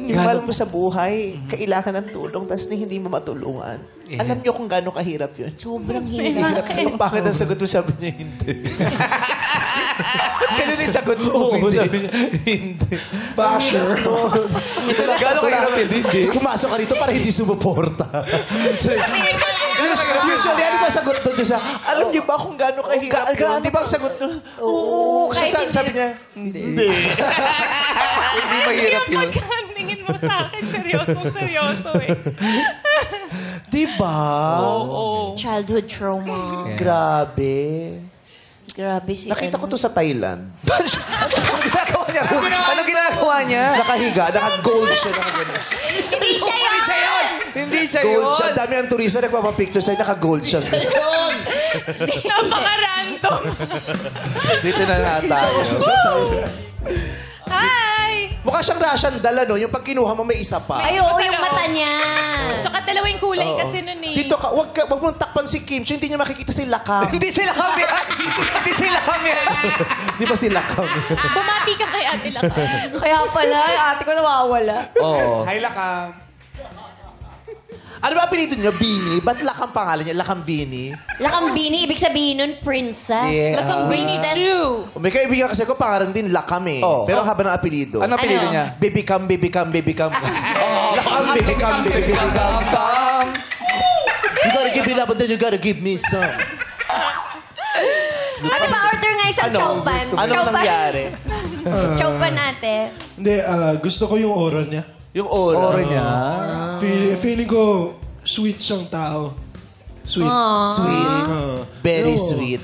Speaker 1: Yung mahal mo sa buhay, kailangan ng tulong, tapos hindi mo matulungan. Alam niyo kung gaano kahirap yun?
Speaker 3: Sobrang hirap.
Speaker 1: Ang bakit ang sagot mo, sabi niya, hindi.
Speaker 2: Ganun yung sagot mo.
Speaker 1: Oo, sabi niya, hindi.
Speaker 4: Basher.
Speaker 2: Gano'ng kahirap yun? Hindi.
Speaker 1: Pumasok ka rito para hindi sumuporta. Usually, ano ba sagot doon? Alam niyo ba kung gaano kahirap yun? Di ba ang sagot doon?
Speaker 3: Oo, kahit
Speaker 1: Sabi niya, hindi.
Speaker 2: Hindi mahirap yun.
Speaker 5: Pagkatingin mo sa akin, seryoso eh.
Speaker 1: Di ba?
Speaker 3: childhood trauma.
Speaker 1: Grabe.
Speaker 3: Grabe si
Speaker 1: Nakita ko to sa Thailand.
Speaker 2: Ano ginagawa niya?
Speaker 1: Nakahiga, naka-gold siya.
Speaker 3: Hindi siya yun!
Speaker 2: Hindi siya
Speaker 1: Gold
Speaker 2: yun.
Speaker 1: siya. Dami ang turista nagpapapicture sa'yo, naka-gold siya.
Speaker 5: Napaka-random.
Speaker 1: Dito na nga tayo.
Speaker 5: Hi!
Speaker 1: Mukha siyang Russian dala, no? Yung pag kinuha mo, may isa pa.
Speaker 3: Ay, oo, yung mata niya.
Speaker 5: Tsaka dalawa yung kulay
Speaker 1: Oo.
Speaker 5: kasi nun eh.
Speaker 1: Dito ka, wag mong takpan si Kim Chiu, hindi niya makikita si Lakam.
Speaker 2: Hindi sila kami. Hindi sila kami.
Speaker 1: Di ba si Lakam?
Speaker 5: Bumati ka kay Ate Laka.
Speaker 3: Kaya pala, ate ko nawawala.
Speaker 1: Oo.
Speaker 6: Hi, Lakam.
Speaker 1: Ano ba apelido niya? Bini? Ba't Lakam pangalan niya? Lakam Bini?
Speaker 3: Lakambini, ibig sabihin nun, princess.
Speaker 2: Yeah.
Speaker 5: Lakambini True.
Speaker 1: May kaibigan kasi ko, pangalan din Lakam eh.
Speaker 2: Oh.
Speaker 1: Pero ang haba ng apelido.
Speaker 2: Ano apelido
Speaker 3: Ano?
Speaker 2: niya?
Speaker 1: Baby Cam, Baby Cam, Baby Cam. Lakam, Baby Cam, Baby Cam. You gotta give me love, but then you gotta give me some.
Speaker 3: Ano ba, order nga isang chowpan.
Speaker 1: Anong nangyari?
Speaker 3: Chowpan ate.
Speaker 4: Hindi, gusto ko yung aura niya.
Speaker 1: Yung aura.
Speaker 2: niya.
Speaker 4: Feeling ko, sweet siyang tao. Sweet.
Speaker 1: Sweet. Very
Speaker 4: Pero,
Speaker 1: sweet.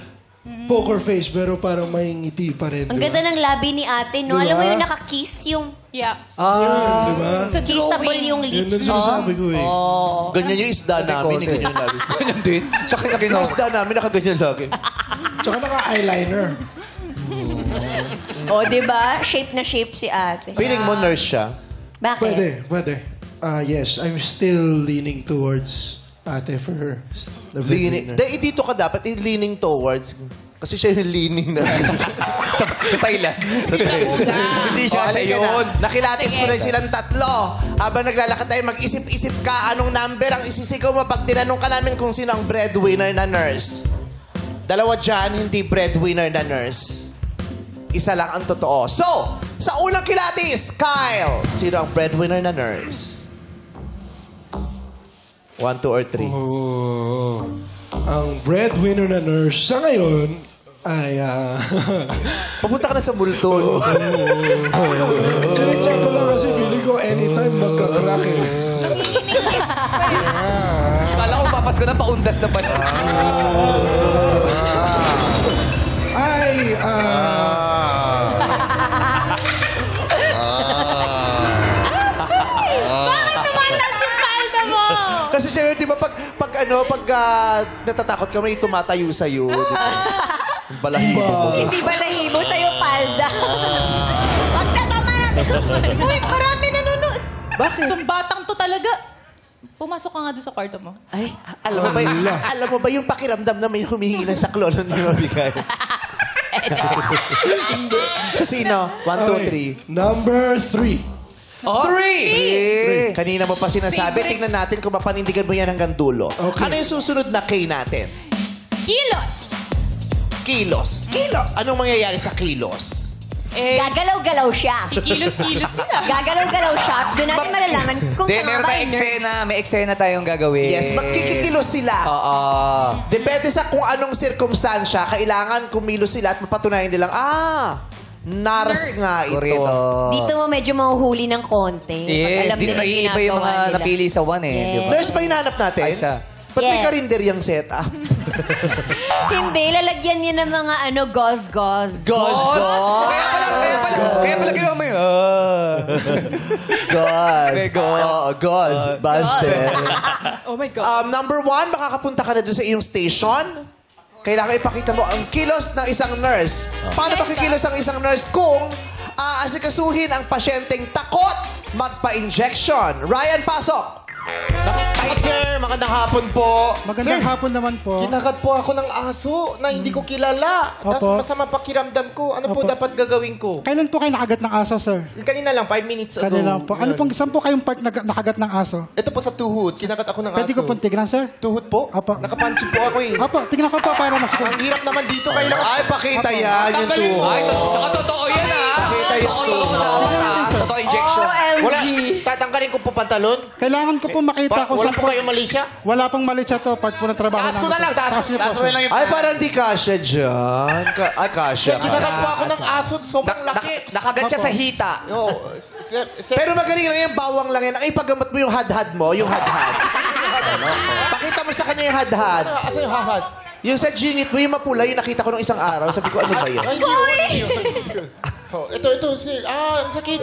Speaker 4: Poker face, pero parang may ngiti pa rin.
Speaker 3: Ang
Speaker 4: di ba?
Speaker 3: ganda ng labi ni ate, no?
Speaker 4: Diba?
Speaker 3: Alam mo yung nakakiss yung...
Speaker 5: Yeah.
Speaker 4: Di ba?
Speaker 5: Sa
Speaker 3: Kissable
Speaker 5: drawing.
Speaker 3: yung
Speaker 4: Yun ang
Speaker 3: lips.
Speaker 4: sinasabi ko eh.
Speaker 1: Ganyan yung isda namin. Ganyan yung lagi.
Speaker 2: Ganyan din. Sa kanya
Speaker 1: Yung
Speaker 2: kinuha.
Speaker 1: isda namin, nakaganyan lagi.
Speaker 4: Tsaka naka-eyeliner.
Speaker 3: O, di ba? Shape na shape si ate.
Speaker 1: Feeling mo nurse siya?
Speaker 3: Bakit?
Speaker 4: Pwede. Yes, I'm still leaning towards ate for her. The
Speaker 1: Leaning.
Speaker 4: breadwinner.
Speaker 1: Dito ka dapat leaning towards. Kasi siya yung leaning na.
Speaker 2: Sa Thailand. Hindi siya
Speaker 1: O,
Speaker 2: siya
Speaker 1: halika na.
Speaker 2: yun.
Speaker 1: Nakilatis mo na silang tatlo. Habang naglalakad tayo, mag-isip-isip ka anong number ang isisigaw mo pag tinanong ka namin kung sino ang breadwinner na nurse. Dalawa dyan, hindi breadwinner na nurse. Isa lang ang totoo. So, sa unang kilatis, Kyle, sino ang breadwinner na nurse? 1, 2, or 3.
Speaker 4: Ang breadwinner na nurse sa ngayon ay...
Speaker 1: Papunta ka na sa multo.
Speaker 4: Check ko lang kasi feeling ko anytime magka-crack eh.
Speaker 2: Kala ko papasko na paundas na ba?
Speaker 4: Ay,
Speaker 1: Kasi siya, di ba, pag natatakot ka, may tumatayo sa'yo. Di ba? Yung balahibo mo.
Speaker 3: Hindi ba lahibo sa'yo, palda? Wag na tama natin. Uy, marami nanonood.
Speaker 1: Bakit?
Speaker 5: Itong batang to talaga. Pumasok ka nga doon sa kwarto mo.
Speaker 1: Ay, alam mo ba yung pakiramdam na may humihingi ng saklolo na mabigay? So, sino? 1, 2, 3.
Speaker 4: number 3.
Speaker 1: 3! Kanina mo pa sinasabi. Tingnan natin kung mapanindigan mo yan hanggang dulo.
Speaker 4: Okay.
Speaker 1: Ano yung susunod na K natin?
Speaker 5: Kilos!
Speaker 1: Kilos. Kilos. Anong mangyayari sa kilos?
Speaker 3: Gagalaw-galaw siya.
Speaker 5: Kikilos-kilos sila.
Speaker 3: Gagalaw-galaw siya. Doon natin malalaman kung siya nga
Speaker 2: Meron
Speaker 3: ba
Speaker 2: tayong
Speaker 3: ay nurse.
Speaker 2: eksena. May eksena tayong gagawin.
Speaker 1: Yes, magkikikilos sila.
Speaker 2: Oo.
Speaker 1: Depende sa kung anong sirkumstansya, kailangan kumilos sila at mapatunayan nilang, Nurse nga ito.
Speaker 2: Correct.
Speaker 3: Dito mo medyo mahuhuli ng konti. Pag
Speaker 2: Yes,
Speaker 3: alam
Speaker 2: dito
Speaker 3: nila
Speaker 2: nag-iiba yung
Speaker 3: ginagawa
Speaker 2: mga
Speaker 3: nila.
Speaker 2: napili sa one eh.
Speaker 3: Yes.
Speaker 2: Di ba?
Speaker 1: Nurse ba hinanap natin?
Speaker 2: Ay, isa.
Speaker 1: Ba't may
Speaker 3: Yes.
Speaker 1: karinder yung setup?
Speaker 3: Hindi, lalagyan niya ng mga gauze-gauze.
Speaker 1: Gauze.
Speaker 2: Kaya pala ginawa mo yun.
Speaker 1: Gauze. Busted.
Speaker 9: Oh my God.
Speaker 1: Number 1, makakapunta ka na doon sa iyong station. Kailangan ipakita mo ang kilos ng isang nurse. Paano ba kikilos ang isang nurse kung aasikasuhin ang pasyenteng takot magpa-injection? Ryan, pasok!
Speaker 6: Hi, sir. Magandang hapon po.
Speaker 8: Magandang
Speaker 6: Sir,
Speaker 8: hapon naman po.
Speaker 6: kinagat po ako ng aso na hindi ko kilala. Tapos
Speaker 8: Opo.
Speaker 6: masama pakiramdam ko. Ano po
Speaker 8: Opo.
Speaker 6: dapat gagawin ko?
Speaker 8: Kailan po kayo nakagat ng aso, sir?
Speaker 6: Kanina lang, 5 minutes ago.
Speaker 8: Kanina po. Ano
Speaker 6: Yun.
Speaker 8: pong, saan po kayong part nakagat ng aso?
Speaker 6: Ito po sa tuhod. Kinagat ako ng
Speaker 8: Pwede
Speaker 6: aso.
Speaker 8: ko pong tignan, sir?
Speaker 6: Tuhod po?
Speaker 8: Opo.
Speaker 6: Nakapansin po ako eh.
Speaker 8: Opo, tignan ko po para masiguro.
Speaker 6: Ang hirap naman dito. Kailangan...
Speaker 1: Ay, pakita yan yung tuhod.
Speaker 2: Ay, saka totoo yan
Speaker 1: Pakita yung tuhod.
Speaker 2: Totoo injection.
Speaker 6: Wala. Tatanggalin ko po pantalon?
Speaker 8: Kailangan ko po makita kung
Speaker 6: Wala
Speaker 8: saan
Speaker 6: po kayong mali siya?
Speaker 8: Wala pong mali siya to. Part po ng trabaho
Speaker 6: Taas ko na lang.
Speaker 8: Taas niyo po, sir.
Speaker 1: Ay, parang di kasya dyan. Ay, kasya.
Speaker 6: Kinagat po ako ng aso. Sobrang laki.
Speaker 2: Nakagat siya sa hita.
Speaker 6: Oo. Sir,
Speaker 1: Pero magaling lang yan, bawang lang yan. Ang ipagamot mo yung hadhad mo, yung hadhad. Pakita mo sa kanya yung hadhad.
Speaker 6: Asa yung hahad?
Speaker 1: Yung sa jingit mo, yung mapula, yung nakita ko nung isang araw. Sabi ko, ano ba yun?
Speaker 6: Ay, hindi yun. Ito, sir. Ang sakit.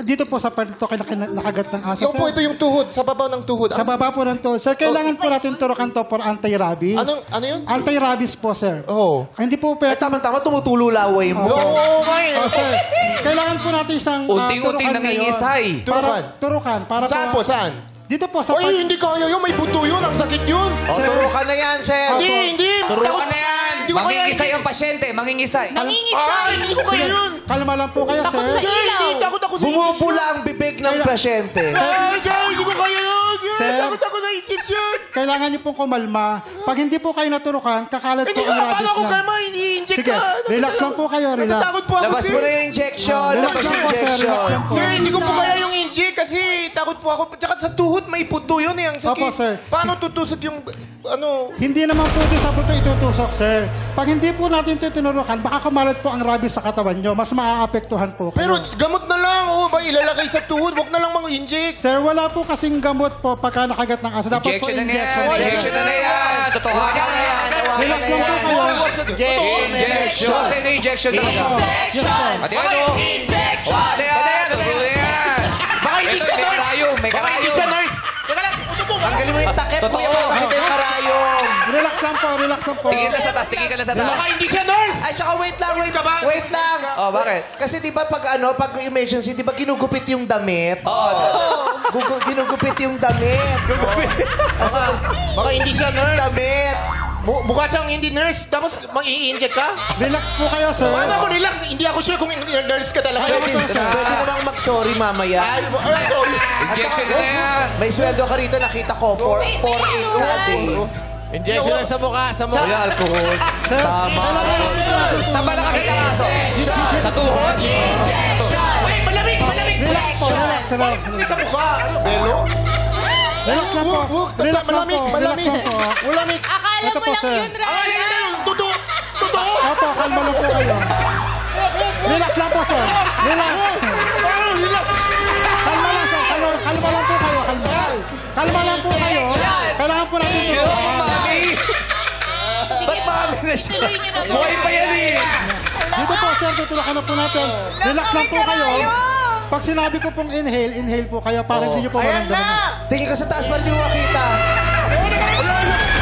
Speaker 8: Dito po sa part ito, nakagat ng aso,
Speaker 6: Yung po,
Speaker 8: sir.
Speaker 6: ito yung tuhod. Sa babaw ng tuhod.
Speaker 8: Sa baba po ng to. Sir, kailangan po natin turukan to for anti-rabies.
Speaker 6: Ano yun?
Speaker 8: Anti-rabies po, sir.
Speaker 6: Oo.
Speaker 8: Hindi po
Speaker 1: Ay,
Speaker 8: pwede.
Speaker 1: tama-tama, tumutulo laway mo.
Speaker 6: Oo,
Speaker 8: Oh, sir. Kailangan po natin isang
Speaker 2: Unti-unting
Speaker 8: turukan
Speaker 2: nangingisay.
Speaker 8: ngayon. Turukan. Para
Speaker 6: Saan po? Saan?
Speaker 8: Dito po sa
Speaker 6: Ay, hindi kaya yun. May buto yun. Ang sakit yun.
Speaker 1: O, turukan na yan, sir.
Speaker 6: Hindi.
Speaker 2: Turuan na yan.
Speaker 6: Hindi ko kaya.
Speaker 2: Mangingisay ang pasyente. Mangingisay.
Speaker 6: Ay, hindi ko kaya yun.
Speaker 8: Kalma lang po kayo, sir.
Speaker 6: Hindi, takot ako sa
Speaker 1: Bumubula ang bibig ng pasyente.
Speaker 6: Ay, hindi ko kaya yun.
Speaker 8: Sir.
Speaker 6: Takot ako sa injection.
Speaker 8: Kailangan niyo pong kumalma. Pag hindi po kayo naturukan, kakalat po
Speaker 6: Hindi
Speaker 8: ang
Speaker 6: ka,
Speaker 8: rabies
Speaker 6: paano ako
Speaker 8: na.
Speaker 6: kalma? Hindi-inject
Speaker 8: Sige,
Speaker 6: ka.
Speaker 8: relax lang po kayo, relax.
Speaker 6: Natatakot po ako,
Speaker 1: Labas
Speaker 6: sir.
Speaker 1: mo na yung injection.
Speaker 8: Relax
Speaker 1: Labas
Speaker 8: lang
Speaker 1: yung
Speaker 8: po, sir. Relax
Speaker 1: injection.
Speaker 8: lang po.
Speaker 6: Sir, hindi ko po kaya yung inject kasi takot po ako. Tsaka sa tuhod may puto yun eh. Ang sakit.
Speaker 8: Opo, sir.
Speaker 6: Paano tutusok yung ano?
Speaker 8: Hindi naman po ito sa buto itutusok, sir. Pag hindi po natin ito tinurukan, baka kumalat po ang rabies sa katawan nyo. Mas maaapektuhan po kayo.
Speaker 6: Pero gamot na lang. O, ba ilalagay sa tuhod? Huwag na lang mag-inject.
Speaker 8: Sir, wala po kasing gamot po pagka nakagat ng aso. Dapat po
Speaker 2: Injection na yan.
Speaker 8: injection.
Speaker 2: Injection na yan. Totoo na yan.
Speaker 8: Relax lang po kayo.
Speaker 2: Injection. Kasi na injection talaga. Pati ano? Injection. Pati yan. Totoo na yan.
Speaker 6: Baka hindi
Speaker 2: Ito,
Speaker 6: siya
Speaker 2: may
Speaker 6: nurse.
Speaker 2: karayom. May
Speaker 6: Baka hindi
Speaker 2: karayom.
Speaker 6: siya nurse. Teka lang.
Speaker 1: Tanggalin mo yung takip, kuya. Bakit yung karayom?
Speaker 8: Relax lang po, relax lang po.
Speaker 2: Tingin ka sa taas. Tingin ka lang sa taas.
Speaker 6: Baka hindi siya nurse.
Speaker 1: Ay, tsaka wait lang.
Speaker 2: Oh, bakit?
Speaker 1: Kasi di ba pag emergency, di ba ginugupit yung damit?
Speaker 2: Oo.
Speaker 1: Ginugupit yung damit.
Speaker 6: Baka hindi siya nurse.
Speaker 1: Damit.
Speaker 6: Mukha siyang hindi nurse. Tapos mag-i-inject ka?
Speaker 8: Relax po kayo, sir.
Speaker 6: Paano ako relax? Hindi ako sure kung nurse ka talaga.
Speaker 1: Pwede namang mag-sorry mamaya.
Speaker 6: Ay, sorry.
Speaker 2: Injection na yan.
Speaker 1: May sweldo ka rito, nakita ko. 4-8 ka a day.
Speaker 6: Injection na sa mukha. Sa mukha.
Speaker 1: Kuya, alcohol. Tama.
Speaker 2: Saan ba nakakita ka aso? Sa tuhod?
Speaker 6: Ay, malamig.
Speaker 8: Relax po, relax, relax.
Speaker 6: Hindi sa mukha. Ano, belo?
Speaker 8: Relax lang po. Relax lang po. Relax lang po.
Speaker 6: Malamig.
Speaker 5: Akala
Speaker 8: Ito
Speaker 5: mo
Speaker 8: po,
Speaker 5: lang
Speaker 8: sir.
Speaker 5: yun, Ryan.
Speaker 6: Totoo.
Speaker 8: Opo, kalma lang po kayo. Relax lang po, sir. Relax. Kalma lang, sir. Kalma lang po kayo. Kalma lang po kayo. Kailangan po natin ito.
Speaker 2: Mami! Ba't mami na siya? Buhay pa yan eh!
Speaker 8: Dito po, sir. Tutulungan na po natin. Relax lang po kayo. Pag sinabi ko pong inhale po kayo para hindi nyo po maramdaman.
Speaker 1: Tingin ka sa taas para di mo makita. Ay,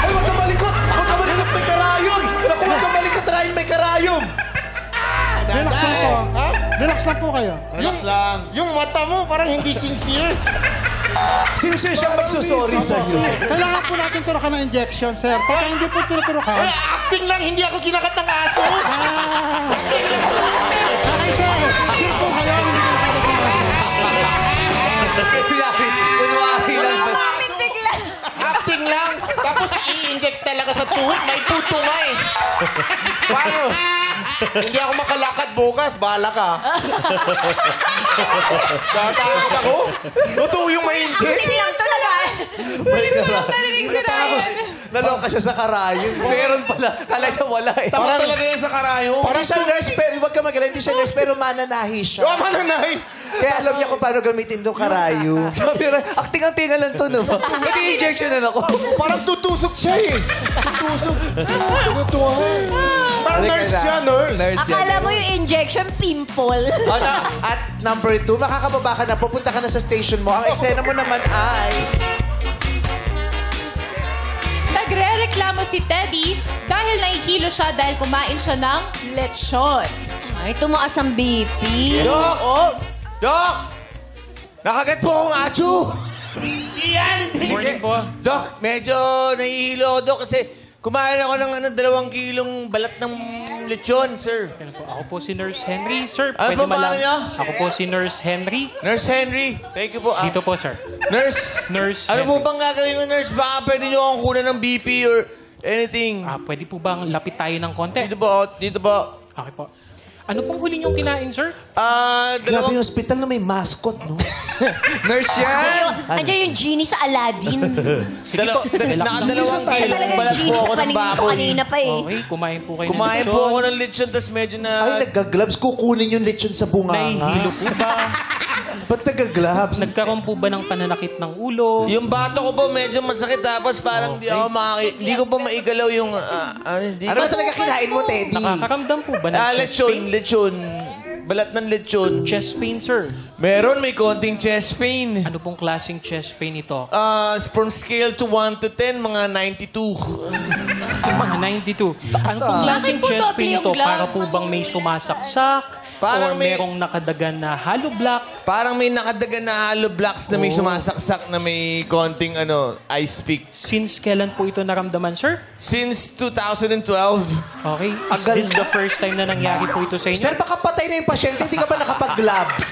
Speaker 1: huwag ka malikot! Huwag ka malikot, may karayom! Naku, huwag ka malikot, Ryan, may karayom!
Speaker 8: Relax lang po. Relax lang po kayo.
Speaker 6: Yung mata mo parang hindi sincere.
Speaker 1: Sincere siyang magsusorry sa'yo.
Speaker 8: Kailangan po natin turukan ng injection, sir. Pagka hindi po tinuturukan.
Speaker 6: Ay, acting lang. Hindi ako kinakat ng aso.
Speaker 8: Okay, sir. Sure po kayo.
Speaker 2: Kunwari lang.
Speaker 6: Acting lang. Tapos i-inject talaga sa tuhod. May puto nga eh. Paano? Hindi ako makalakad bukas. Bahala ka. Tatakot ako. Totoo yung may inject.
Speaker 3: Hindi lang talaga.
Speaker 1: May karayom. Naloka siya sa karayom.
Speaker 2: Meron pala. Kala niya wala eh.
Speaker 6: Parang talaga yan sa karayom.
Speaker 1: Parang siya nurse, pero wag Huwag ka magaling, hindi siya nurse, pero mananahi siya.
Speaker 6: Oh, mananahi!
Speaker 1: Kaya alam niya kung paano gamitin itong karayo.
Speaker 2: Sabi rin, acting-actingan lang to, no? Pwede injection na ako.
Speaker 6: Parang tutusok siya eh. Tutusok. Tutuwa. Parang nurse siya, nurse.
Speaker 3: Akala mo yung injection, pimple.
Speaker 1: At number 2, makakababa ka na, pupunta ka na sa station mo. Ang eksena mo naman ay...
Speaker 5: Nagre-reklamo si Teddy dahil nahihilo siya dahil kumain siya ng lechon.
Speaker 3: Ay, tumaas ang BP.
Speaker 6: Dok! Dok! Nakagat po akong atsu! Iyan!
Speaker 9: Morning po.
Speaker 6: Dok, medyo nahihilo ako, Dok, kasi kumain ako ng 2 kilong balat ng lechon, sir.
Speaker 9: Ako po si Nurse Henry. Sir,
Speaker 6: Ano
Speaker 9: pwede
Speaker 6: po pangalan niyo?
Speaker 9: Ako po si Nurse Henry.
Speaker 6: Nurse Henry, thank you po.
Speaker 9: Dito po, sir.
Speaker 6: Nurse,
Speaker 9: Nurse
Speaker 6: ano po
Speaker 9: Henry.
Speaker 6: bang gagawin ko, nurse? Baka pwede niyo akong kunan ng BP or anything.
Speaker 9: Pwede po bang lapit tayo ng konti?
Speaker 6: Dito po, dito po.
Speaker 9: Okay po. Ano pong huli niyong kinain, sir?
Speaker 1: Grabe
Speaker 6: Dalawang...
Speaker 1: yung hospital na may mascot, no?
Speaker 2: Nurse yan!
Speaker 3: Andiyan yung genie sa Aladdin.
Speaker 6: Nakadalawang kilong
Speaker 3: Talagang
Speaker 6: balat po
Speaker 3: genie
Speaker 6: ako
Speaker 3: sa
Speaker 6: ng
Speaker 3: paningin ko
Speaker 6: baboy.
Speaker 3: kanina pa eh.
Speaker 9: Okay, kumain po kayo
Speaker 6: Kumain
Speaker 9: ng
Speaker 6: po
Speaker 9: lechon.
Speaker 6: ako ng lechon, tapos medyo na...
Speaker 1: Ay, nagka-gloves. Kukunin yung lechon sa bunganga.
Speaker 9: Nahihilo po ba?
Speaker 1: Ba't nagka-gloves?
Speaker 9: Nagkaroon po ba ng pananakit ng ulo?
Speaker 6: Yung bato ko po medyo masakit, tapos parang hindi ko po maigalaw yung... hindi
Speaker 1: Ano ba talaga kinain mo, Teddy?
Speaker 9: Nakakaramdam po ba ng chest pain?
Speaker 6: lechon. Balat ng lechon.
Speaker 9: Chest pain, sir.
Speaker 6: Meron, may konting chest pain.
Speaker 9: Ano pong klaseng chest pain ito?
Speaker 6: From scale to 1 to 10, mga 92.
Speaker 9: Mga 92. Ano pong klaseng
Speaker 5: Bakit po
Speaker 9: chest
Speaker 5: doble
Speaker 9: pain
Speaker 5: yung
Speaker 9: ito?
Speaker 5: gloves?
Speaker 9: Para po bang may sumasaksak?
Speaker 6: Parang
Speaker 9: Or
Speaker 6: may-
Speaker 9: merong nakadagan na hollow block?
Speaker 6: Parang may nakadagan na hollow blocks na may sumasaksak na may konting ice pick.
Speaker 9: Since kailan po ito naramdaman, sir?
Speaker 6: Since 2012.
Speaker 9: Okay. Is this the first time na nangyari po ito sa inyo?
Speaker 1: Sir, baka patay na yung pasyente. Hindi ka ba nakapag-gloves?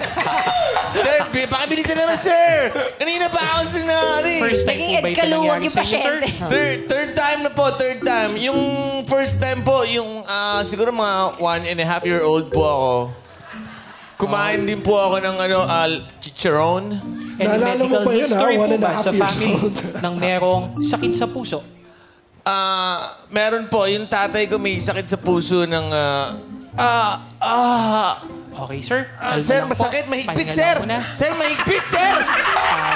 Speaker 6: Sir, pakibilisan naman, sir! Kanina pa ako
Speaker 9: First time
Speaker 3: Naging
Speaker 9: po ba ito
Speaker 3: edkaluwag
Speaker 9: nangyari
Speaker 3: yung
Speaker 9: sa inyo, sir?
Speaker 3: pasyente.
Speaker 6: Third time na po, third time. Yung first time po, yung siguro mga 1.5-year-old po ako. Kumain din po ako ng chicharon.
Speaker 9: Any
Speaker 4: Naalala mo
Speaker 9: medical
Speaker 4: pa yun, ha?
Speaker 9: history po
Speaker 4: 1.5
Speaker 9: ba sa
Speaker 4: years
Speaker 9: family
Speaker 4: old.
Speaker 9: ng merong sakit sa puso?
Speaker 6: Meron po, yung tatay ko may sakit sa puso ng...
Speaker 9: Okay, sir. Kalma
Speaker 6: Sir,
Speaker 9: lang po.
Speaker 6: masakit, mahigpit,
Speaker 9: Pahinga
Speaker 6: sir!
Speaker 9: lang muna.
Speaker 6: Sir, mahigpit, sir!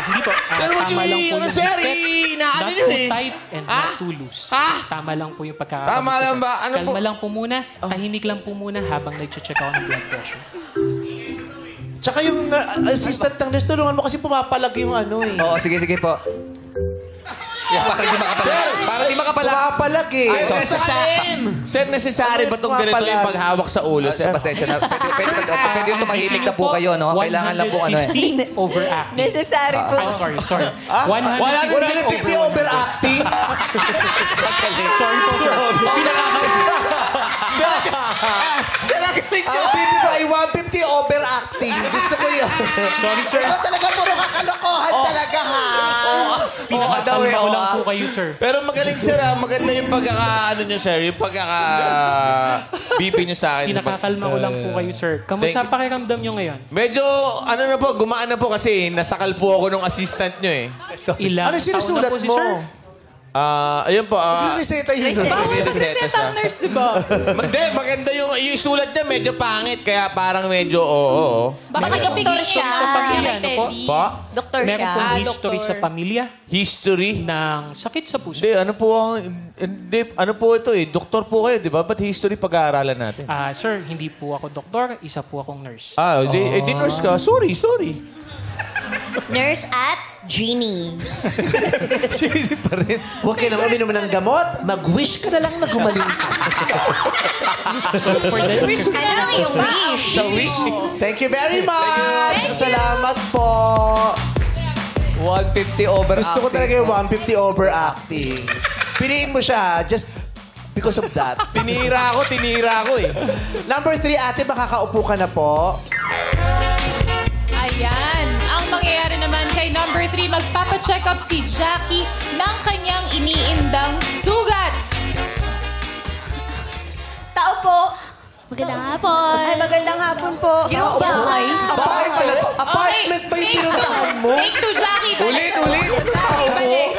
Speaker 9: Hindi po.
Speaker 6: Pero wag
Speaker 9: Tama
Speaker 6: yung
Speaker 9: lang po yung
Speaker 6: sir,
Speaker 9: higpit.
Speaker 6: inaano
Speaker 9: Not
Speaker 6: nyo
Speaker 9: too
Speaker 6: eh.
Speaker 9: tight and not too loose. Tama lang po yung pagkakakamit.
Speaker 6: Tama
Speaker 9: ko,
Speaker 6: lang
Speaker 9: sir.
Speaker 6: ba? Ano
Speaker 9: Kalma
Speaker 6: po?
Speaker 9: lang po muna. Tahimik lang po muna habang nag-check ako ng blood pressure.
Speaker 1: Tsaka yung assistant ng nurse, tulungan mo kasi pumapalag yung
Speaker 2: Oo, sige po. Parang di makapalag. Parang di makapalag.
Speaker 1: Pumapalag eh.
Speaker 6: Sir, necessary ba itong ganito yung paghawak sa ulo, sir?
Speaker 2: Pasensya na. Pwede yung tumahimik na po kayo, no? Kailangan lang po
Speaker 9: 150 overacting.
Speaker 3: Necessary po.
Speaker 9: I'm sorry.
Speaker 1: 150 overacting.
Speaker 9: Sorry po, sir.
Speaker 1: Ang BP pa ay 150 overacting. Gusto ko yun.
Speaker 9: Sorry, sir.
Speaker 1: Ikaw talaga puro kakalokohan talaga, ha?
Speaker 9: Pinakakalma ko lang po kayo, sir.
Speaker 6: Pero magaling, sir, ha? Maganda yung nyo, sir. Yung BP nyo sa akin.
Speaker 9: Pinakakalma ko lang po kayo, sir. Kamusta
Speaker 6: Thank you.
Speaker 9: pakiramdam nyo ngayon?
Speaker 6: Medyo, na po, gumaan na po kasi nasakal po ako nung assistant nyo eh.
Speaker 9: Ilang
Speaker 1: Ano sinusulat
Speaker 9: taon na po si
Speaker 1: mo?
Speaker 9: sir?
Speaker 6: Ayun po.
Speaker 1: Reseta yun.
Speaker 5: Bawal
Speaker 6: Reseta
Speaker 5: mag-reset
Speaker 6: siya.
Speaker 5: ang nurse, di ba?
Speaker 6: Hindi, maganda yung sulat niya, medyo pangit. Kaya parang medyo, oo.
Speaker 5: Baka
Speaker 3: Meron
Speaker 5: nagpigil
Speaker 3: doktor
Speaker 5: siya.
Speaker 3: siya.
Speaker 9: Sa pamilya,
Speaker 5: Kay
Speaker 9: ano po?
Speaker 5: Teddy.
Speaker 6: Pa?
Speaker 3: Doktor
Speaker 9: Meron
Speaker 3: siya.
Speaker 9: pong history
Speaker 5: doktor.
Speaker 9: sa pamilya
Speaker 6: History?
Speaker 9: ng sakit sa puso.
Speaker 6: Hindi, ano po ito eh. Doktor po kayo, di ba? Ba't history pag-aaralan natin?
Speaker 9: Sir, hindi po ako doktor, isa po akong nurse.
Speaker 6: Di nurse ka. Sorry.
Speaker 3: Nurse at Genie.
Speaker 6: Sige pa rin.
Speaker 1: Huwag ka naman uminom ng gamot. Mag-wish ka na lang na gumaling ka.
Speaker 9: So for the
Speaker 3: Ano yung wish?
Speaker 1: Sa wish. Thank you very much. Salamat po.
Speaker 2: 150 overacting.
Speaker 1: Gusto ko talaga yung 150 overacting. Piliin mo siya just because of that.
Speaker 6: Tinira ko eh.
Speaker 1: Number 3, ate, makakaupo ka na po.
Speaker 5: Ayan. Ang mangyayari naman kay number 3, magpapacheck up si Jackie ng kanyang iniindang sugat.
Speaker 10: Tao po.
Speaker 7: Magandang hapon.
Speaker 10: Ay, magandang hapon po.
Speaker 3: Bahay.
Speaker 1: Apartment ba yung pinuntahan mo?
Speaker 5: Take two, Jackie.
Speaker 2: Ulit.
Speaker 5: Jackie, balik.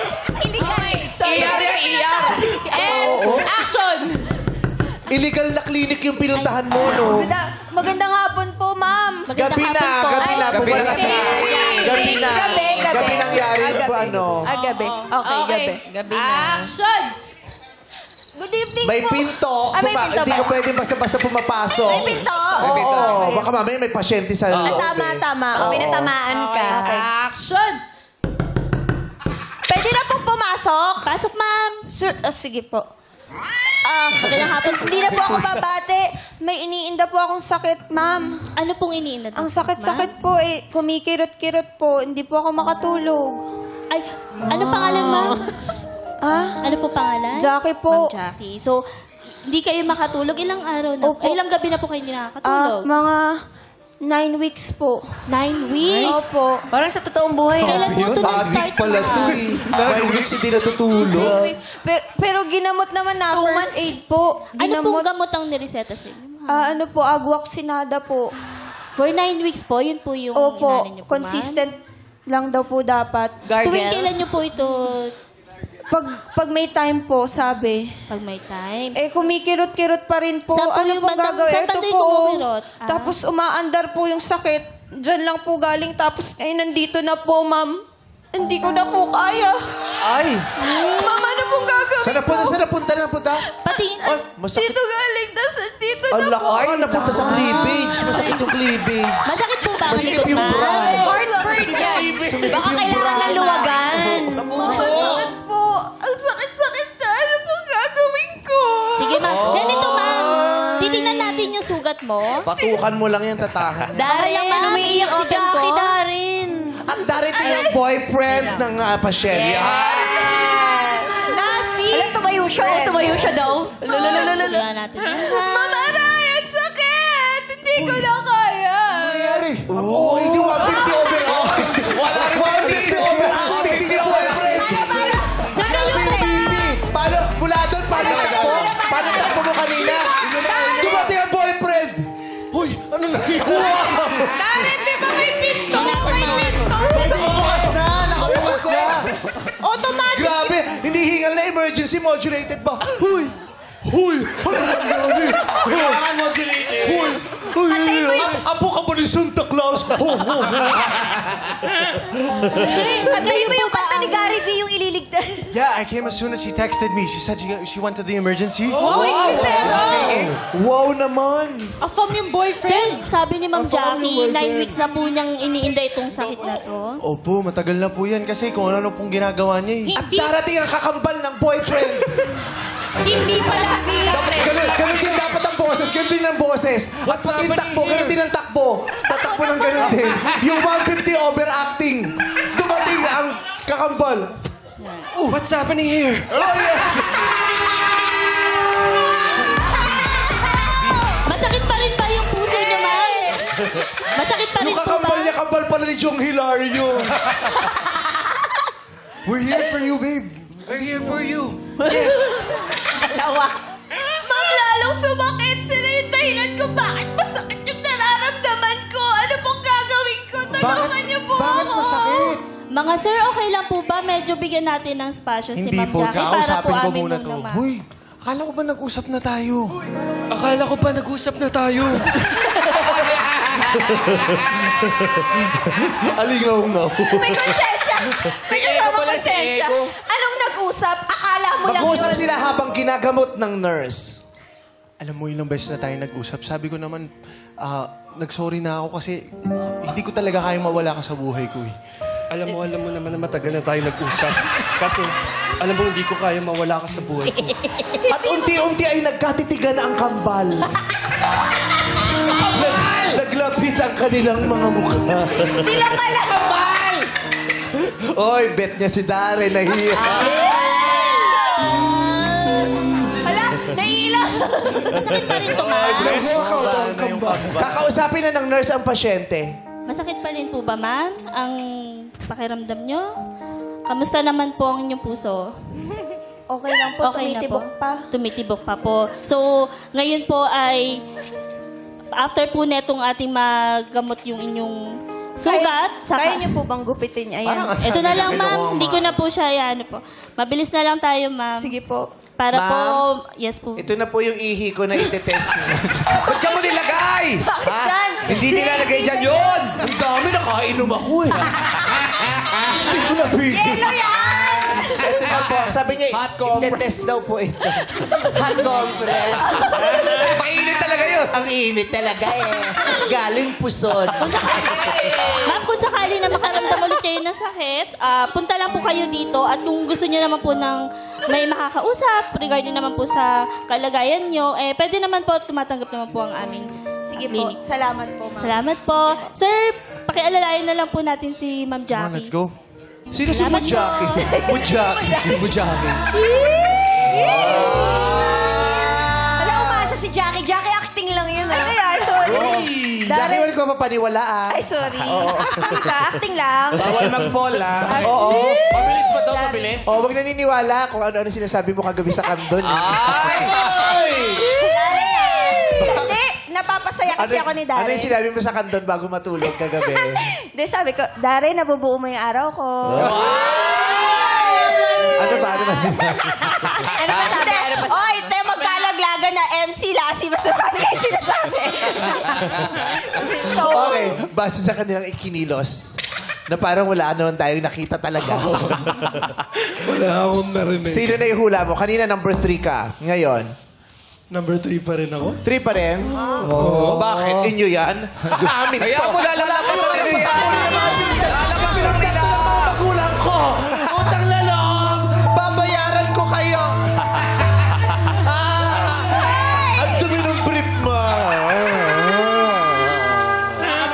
Speaker 3: Illegal.
Speaker 5: And action.
Speaker 1: Illegal na clinic yung pinuntahan mo, no?
Speaker 11: Magandang hapon po, ma'am.
Speaker 1: Gabi na, gabi na.
Speaker 2: Gabi na kasi.
Speaker 1: Gabi na.
Speaker 11: Gabi.
Speaker 1: Gabi nangyari po,
Speaker 11: gabi.
Speaker 1: ano.
Speaker 11: Gabi. Okay, gabi.
Speaker 3: Gabi na.
Speaker 5: Action!
Speaker 11: Good evening
Speaker 1: May
Speaker 11: po.
Speaker 1: pinto.
Speaker 11: May pinto
Speaker 1: Hindi
Speaker 11: ba?
Speaker 1: ka pwede basta-basta pumapasok.
Speaker 11: May pinto.
Speaker 1: Oo, baka mamaya may pasyente sa loob.
Speaker 11: Tama.
Speaker 3: May natamaan ka.
Speaker 11: Okay.
Speaker 5: Action!
Speaker 11: Pwede na po pumasok?
Speaker 7: Pasok, ma'am.
Speaker 11: Sir, sige po.
Speaker 7: Magandang hapon.
Speaker 11: Hindi na po ako babate. May iniinda po akong sakit, ma'am.
Speaker 7: Ano pong iniinda?
Speaker 11: Ang sakit-sakit po eh. Kumikirot-kirot po. Hindi po ako makatulog.
Speaker 7: Ay, ano pangalan, ma'am?
Speaker 11: Ah?
Speaker 7: Ano po pangalan?
Speaker 11: Jackie po.
Speaker 7: Ma'am Jackie. So, hindi kayo makatulog? Ilang araw na?
Speaker 11: Opo.
Speaker 7: Ay, ilang gabi na po kayo hindi nakakatulog?
Speaker 11: Mga 9 weeks po.
Speaker 7: 9 weeks?
Speaker 11: Opo.
Speaker 3: Parang sa totoong buhay.
Speaker 7: Kailan po ito
Speaker 1: Addicts
Speaker 7: nag-start
Speaker 1: pala to eh. 9 weeks hindi natutulog.
Speaker 11: Pero ginamot naman na first aid po.
Speaker 7: Ano pong
Speaker 11: Ginamot.
Speaker 7: gamot ang nireseta sa inyo, ma'am?
Speaker 11: Ano po, agwaksinada po.
Speaker 7: For 9 weeks po, yun po yung
Speaker 11: Opo,
Speaker 7: inaano niyo po, ma'am?
Speaker 11: consistent lang daw po dapat.
Speaker 7: Tuwing kailan niyo po ito
Speaker 11: Pag may time po, sabi.
Speaker 7: pag may time?
Speaker 11: Eh, kumikirot-kirot pa rin po.
Speaker 7: Saan po
Speaker 11: Ano
Speaker 7: yung
Speaker 11: pong
Speaker 7: bandang-
Speaker 11: gagawin?
Speaker 7: saan
Speaker 11: Ito
Speaker 7: banda yung
Speaker 11: po.
Speaker 7: kumikirot?
Speaker 11: Tapos umaandar po yung sakit. Diyan lang po galing. Tapos ngayon nandito na po, ma'am. Hindi ko na po kaya.
Speaker 1: Ay!
Speaker 11: Ma'am, ano pong gagawin
Speaker 1: Saan napunta?
Speaker 7: Pati,
Speaker 1: Ay, masakit.
Speaker 11: Dito galing. Tapos dito na
Speaker 1: Ang
Speaker 11: po.
Speaker 1: laki. Napunta sa cleavage. Masakit yung cleavage.
Speaker 7: masakit po ba ang
Speaker 1: Masikip
Speaker 7: likod,
Speaker 1: yung
Speaker 7: ma'am?
Speaker 1: bra.
Speaker 3: Baka kailangan ng luwagan.
Speaker 11: Bakit po? Ang sakit-sakit na. Ano pong gagawin ko?
Speaker 7: Sige, ma'am. Ganito, ma'am. Titingnan natin yung sugat mo.
Speaker 1: Patukan mo lang yung tatahan.
Speaker 3: Darin, umiiyak si Jackie, Darin.
Speaker 1: At darating ang boyfriend ng pasyente.
Speaker 3: Nasi! Alam, tumayo siya daw.
Speaker 7: Tingnan natin.
Speaker 11: Mama, aray! Ang sakit! Hindi ko na kaya.
Speaker 1: Nangyari? Oo, hindi 150 overacting. 150 overacting. Hindi yung boyfriend. Sabi yung BP. Paano? Mula doon, paano takbo? Paano takbo mo kanina? Dumating ang boyfriend. Hoy, ano nangyari?
Speaker 5: Darin, di ba may pinto?
Speaker 1: Nakabukas na.
Speaker 5: Automatic.
Speaker 1: Grabe, hinihingal na emergency modulated ba? Huy!
Speaker 6: Kailangan modulated.
Speaker 1: Apo ka ba ni Santa Claus?
Speaker 3: Kantayin mo yung kanta ni Gary V yung ililigtas.
Speaker 12: Yeah, I came as soon as she texted me. She said she went to the emergency.
Speaker 1: Wow naman.
Speaker 5: Afam yung boyfriend.
Speaker 7: Sir, sabi ni Ma'am Jackie, 9 weeks na po niyang iniinda itong sakit na to.
Speaker 12: Opo, matagal na po yan kasi kung ano pong ginagawa niya eh.
Speaker 1: At darating ang kakambal ng boyfriend.
Speaker 5: Hindi pala.
Speaker 1: Ganun din dapat ang boses. Ganun din ang boses. At pati yung takbo, ganun din ang takbo. Tatakbo ng ganun din. Yung 150 overacting. Dumating ang kakambal.
Speaker 12: What's happening here?
Speaker 1: Oh, yes!
Speaker 7: Masakit pa rin ba yung puso niyo, ma'am? Masakit pa rin
Speaker 1: Yung
Speaker 7: po
Speaker 1: kakambal
Speaker 7: ba?
Speaker 1: niya, kambal pala ni Jong Hilario.
Speaker 12: We're here for you, babe. We're here for you.
Speaker 11: Ma'am, lalong sumakit. Sila yung dahilan kung bakit masakit yung nararamdaman ko. Ano pong gagawin ko? Tulungan niyo po
Speaker 12: Bakit
Speaker 11: ako.
Speaker 12: masakit?
Speaker 7: Mga sir, okay lang po ba? Medyo bigyan natin ng spasyo si
Speaker 12: Hindi
Speaker 7: Ma'am
Speaker 12: po,
Speaker 7: Jackie para po
Speaker 12: kausapin ko
Speaker 7: amin
Speaker 12: muna
Speaker 7: mong
Speaker 12: to.
Speaker 7: naman.
Speaker 12: Hoy, akala ko ba nag-usap na tayo?
Speaker 13: Akala ko pa nag-usap na tayo.
Speaker 1: Alingaw-ngaw.
Speaker 3: May konsensya. May kasama konsensya. Anong nag-usap? Akala mo lang
Speaker 1: Mag-uusap
Speaker 3: yun.
Speaker 1: sila habang ginagamot ng nurse.
Speaker 12: Alam mo, ilang beses na tayo nag-usap. Sabi ko naman, nag-sorry na ako kasi hindi ko talaga kaya mawala ka sa buhay ko eh.
Speaker 13: Alam mo naman na matagal na tayo nag-usap. Kasi, alam mo, hindi ko kaya mawala ka sa buhay ko.
Speaker 1: At unti-unti ay nagkatitigan ang kambal. Naglapit ang kanilang mga mukha.
Speaker 3: Sila pala. Kambal!
Speaker 1: Oy, bet niya si Darren. Nahiya.
Speaker 3: Hala, naiilang.
Speaker 7: Masakit pa rin to, ma'am.
Speaker 1: Kakausapin na ng nurse ang pasyente.
Speaker 7: Masakit pa rin po ba, ma'am? Ang pakiramdam nyo? Kamusta naman po ang inyong puso?
Speaker 11: Okay lang po.
Speaker 7: Okay na
Speaker 11: Tumitibok
Speaker 7: po.
Speaker 11: pa.
Speaker 7: Tumitibok pa po. So, ngayon po ay after po netong ating magamot yung inyong sugat.
Speaker 11: Kaya niyo po bang gupitin? Ayan.
Speaker 7: Ito na lang, ma'am. Hindi ko na po siya, ano po. Mabilis na lang tayo, ma'am.
Speaker 11: Sige po.
Speaker 7: Para
Speaker 1: Ma'am,
Speaker 7: po, yes po.
Speaker 1: Ito na po yung ihi ko na itetest niyo.
Speaker 2: Ba't siya mo nilagay?
Speaker 11: Bakit
Speaker 1: Uminom ako eh. Hindi ko napigil.
Speaker 3: Yelo yan!
Speaker 1: Ito na po. Sabi niya, test daw po ito. Hot compress.
Speaker 2: Mainit talaga yun.
Speaker 1: Ang init talaga eh. Galing puson.
Speaker 7: Ma'am, kung sakali na makaramdam ulit kayo ng sakit, punta lang po kayo dito at kung gusto niyo naman po ng may makakausap regarding naman po sa kalagayan niyo, pwede naman po, tumatanggap naman po ang aming
Speaker 11: Sige po.
Speaker 7: clinic.
Speaker 11: Salamat po, ma'am.
Speaker 7: Salamat po. Sir, pakialalayan na lang po natin si Ma'am Jackie.
Speaker 12: Let's go.
Speaker 1: Sino si Mujaki? Mujaki. Si Mujaki.
Speaker 3: Wala, umasa si Jackie. Jackie, acting lang yun.
Speaker 11: Ay, kaya, sorry.
Speaker 1: Jackie, wala ko mapaniwalaan.
Speaker 11: Ay, sorry. Acting lang.
Speaker 6: Bawal mag-fall,
Speaker 1: Oo.
Speaker 6: Mabilis ba to? Mabilis?
Speaker 1: Oh, wag naniniwala kung ano-ano sinasabi mo kagabi sa kandon.
Speaker 11: Hindi, napapasaya kasi ako ni Darren.
Speaker 1: Ano yung sinabi mo sa kandon bago matulog kagabi?
Speaker 11: Hindi, sabi ko, Darren, nabubuo mo yung araw ko.
Speaker 1: Ano ba? Ano ba sinabi?
Speaker 3: Ano pa sabi?
Speaker 11: Oy, te, magkalaglagan na MC Lassie. Basta parang kayo sinasabi.
Speaker 1: Okay, base sa kanilang ikinilos na parang wala naman tayong nakita talaga.
Speaker 4: Wala akong narinig.
Speaker 1: Sino na yung hula mo? Kanina number 3 ka. Ngayon?
Speaker 4: Number 3 pa rin ako.
Speaker 1: 3 pa rin? Oo. Bakit? Inyo yan? Amin to.
Speaker 2: Kaya mo lalabas sa nila yan. Lalabas lang nila.
Speaker 1: Magulang ko! Utang na loob! Babayaran ko kayo! Ang dumi ng brief mo!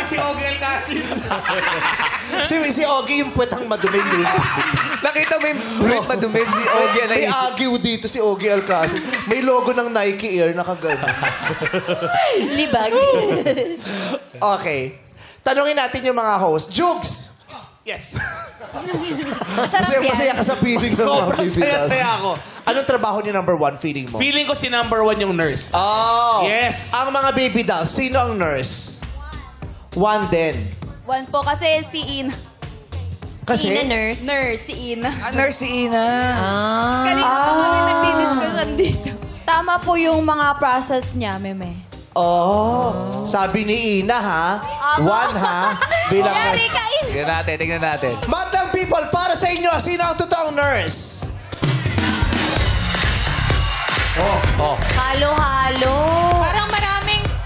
Speaker 6: Si Ogel kasi.
Speaker 1: Si Ogie yung puwetang madumi.
Speaker 2: Nakita mo yung brief madumi si Ogie.
Speaker 1: May agiw dito si Ogie Alcacid. May logo ng Nike Air nakagano.
Speaker 3: Libag.
Speaker 1: Okay. Tanungin natin yung mga host. Jugs!
Speaker 6: Yes.
Speaker 3: Masarap yan.
Speaker 1: Masaya ka sa feeling ng mga
Speaker 6: Sobrang
Speaker 1: bibitas.
Speaker 6: saya-saya ako.
Speaker 1: Anong trabaho ni number 1 feeling mo?
Speaker 6: Feeling ko si number 1 yung nurse.
Speaker 1: Oh!
Speaker 6: Yes.
Speaker 1: Ang mga baby dolls, sino ang nurse? 1 din.
Speaker 11: One po kasi si In.
Speaker 1: Kasi?
Speaker 3: Ina nurse.
Speaker 11: Nurse, si In.
Speaker 2: Nurse si Ina.
Speaker 11: Kanina pa kami nagdi-discussion dito. Tama po yung mga process niya, meme.
Speaker 1: Oh, sabi ni Ina ha? 1 ha? Bilang nurse.
Speaker 2: Tingnan natin.
Speaker 1: Madlang people, para sa inyo, sino ang totoong nurse?
Speaker 3: Halo-halo.
Speaker 5: Parang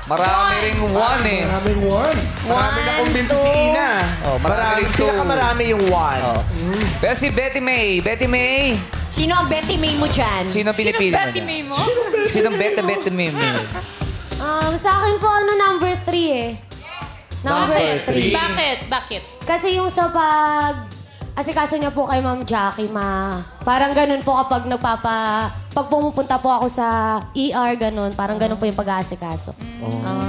Speaker 2: Marami ring 1 eh.
Speaker 4: Maraming 1.
Speaker 6: Marami na kumbinsi si Ina.
Speaker 2: Oh, marami ring 2.
Speaker 1: Pinakamarami yung 1.
Speaker 2: Pero si Betty May. Betty May.
Speaker 3: Sino ang Betty May mo dyan?
Speaker 2: Sino pinipili mo dyan? Sino Betty May mo?
Speaker 10: Sa akin po, number 3 eh. Number 3.
Speaker 5: Bakit?
Speaker 10: Kasi yung sa asikaso niya po kay Ma'am Jackie, parang ganun po kapag pag pumupunta po ako sa ER, ganun, parang ganun po yung pag-aasikaso.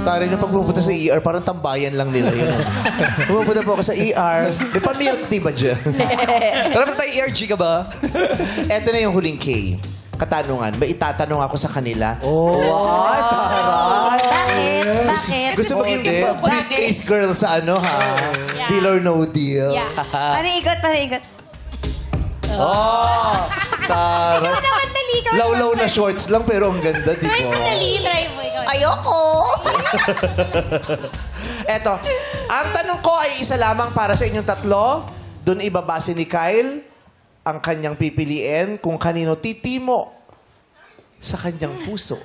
Speaker 1: Tari na pag pumunta sa ER, parang tambayan lang nila yun. Pumunta po ako sa ER. May pa-milk tea ba dyan?
Speaker 2: Tara ba tayo ERG ka ba?
Speaker 1: Eto na yung huling K. Katanungan. May itatanong ako sa kanila. Ay, taray!
Speaker 3: Bakit?
Speaker 1: Gusto maging briefcase girl sa ano, ha? Deal or no deal.
Speaker 11: Ikot.
Speaker 1: Taray. Law na shorts lang, pero ang ganda, di ba?
Speaker 5: Try mo.
Speaker 3: Ayoko.
Speaker 1: Eto, ang tanong ko ay isa lamang para sa inyong tatlo. Doon ibabase ni Kyle ang kanyang pipiliin kung kanino titimo sa kanyang puso.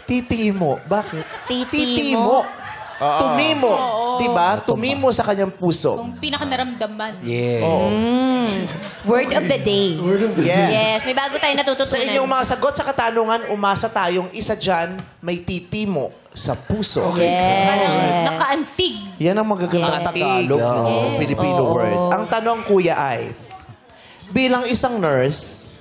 Speaker 1: Titimo. Bakit?
Speaker 3: Titimo.
Speaker 1: Tumimo. Diba? Tumimo sa kanyang puso.
Speaker 5: Kung pinaka-naramdaman.
Speaker 2: Yeah.
Speaker 3: Word of the day.
Speaker 1: Yes.
Speaker 3: Yes, may bago tayo natututunan.
Speaker 1: Sa inyong mga sagot sa katanungan, umasa tayong isa dyan may titimo sa puso.
Speaker 3: Yes.
Speaker 5: Nakaantig.
Speaker 1: Yan ang magagandang Tagalog, no? Filipino word. Ang tanong, kuya, ay, bilang isang nurse,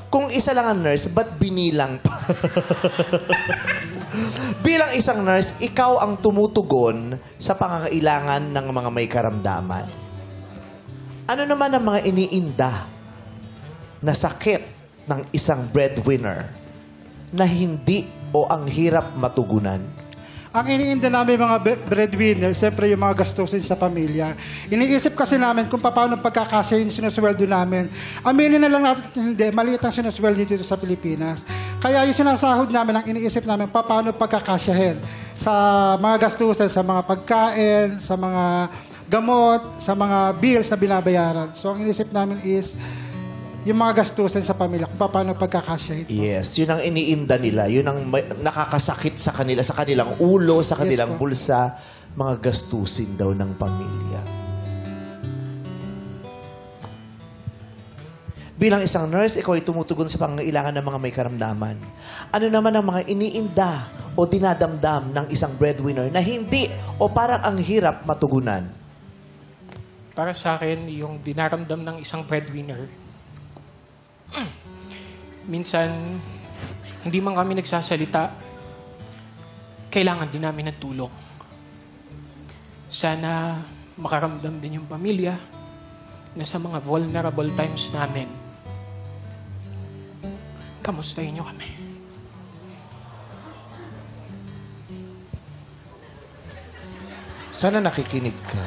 Speaker 1: kung isa lang ang nurse, ba't binilang pa? Bilang isang nurse, ikaw ang tumutugon sa pangangailangan ng mga may karamdaman. Ano naman ang mga iniinda na sakit ng isang breadwinner na hindi o ang hirap matugunan?
Speaker 8: Ang iniinda namin mga breadwinner, siyempre yung mga gastusin sa pamilya. Iniisip kasi namin kung paano pagkakasya yung sinusweldo namin. Aminin na lang natin, hindi, maliit ang sinusweldo dito sa Pilipinas. Kaya yung sinasahod namin, ang iniisip namin, paano pagkakasyahin sa mga gastusin, sa mga pagkain, sa mga gamot, sa mga bills na binabayaran. So, ang iniisip namin is yung mga gastusin sa pamilya, kung paano pagkakasyahin.
Speaker 1: Yes, yun ang iniinda nila. Yun ang nakakasakit sa kanila, sa kanilang ulo, sa kanilang bulsa. Mga gastusin daw ng pamilya. Bilang isang nurse, ikaw ay tumutugon sa pangangailangan ng mga may karamdaman. Ano naman ang mga iniinda o dinadamdam ng isang breadwinner na hindi o parang ang hirap matugunan?
Speaker 9: Para sa akin, yung dinaramdam ng isang breadwinner, minsan, hindi man kami nagsasalita, kailangan din namin ng tulong. Sana makaramdam din yung pamilya na sa mga vulnerable times namin, kamustahin niyo kami.
Speaker 1: Sana nakikinig ka.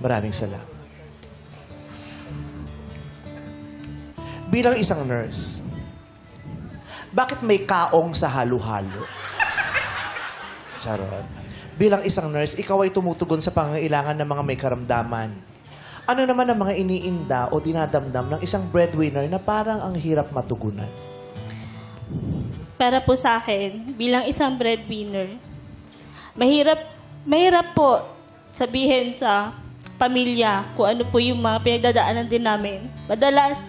Speaker 1: Maraming salamat. Bilang isang nurse, bakit may kaong sa halo-halo? Charot. Bilang isang nurse, ikaw ay tumutugon sa pangangailangan ng mga may karamdaman. Ano naman ang mga iniinda o dinadamdam ng isang breadwinner na parang ang hirap matugunan?
Speaker 7: Para po sa akin, bilang isang breadwinner, mahirap po sabihin sa pamilya kung ano po yung mga pinagdadaanan din namin. Madalas,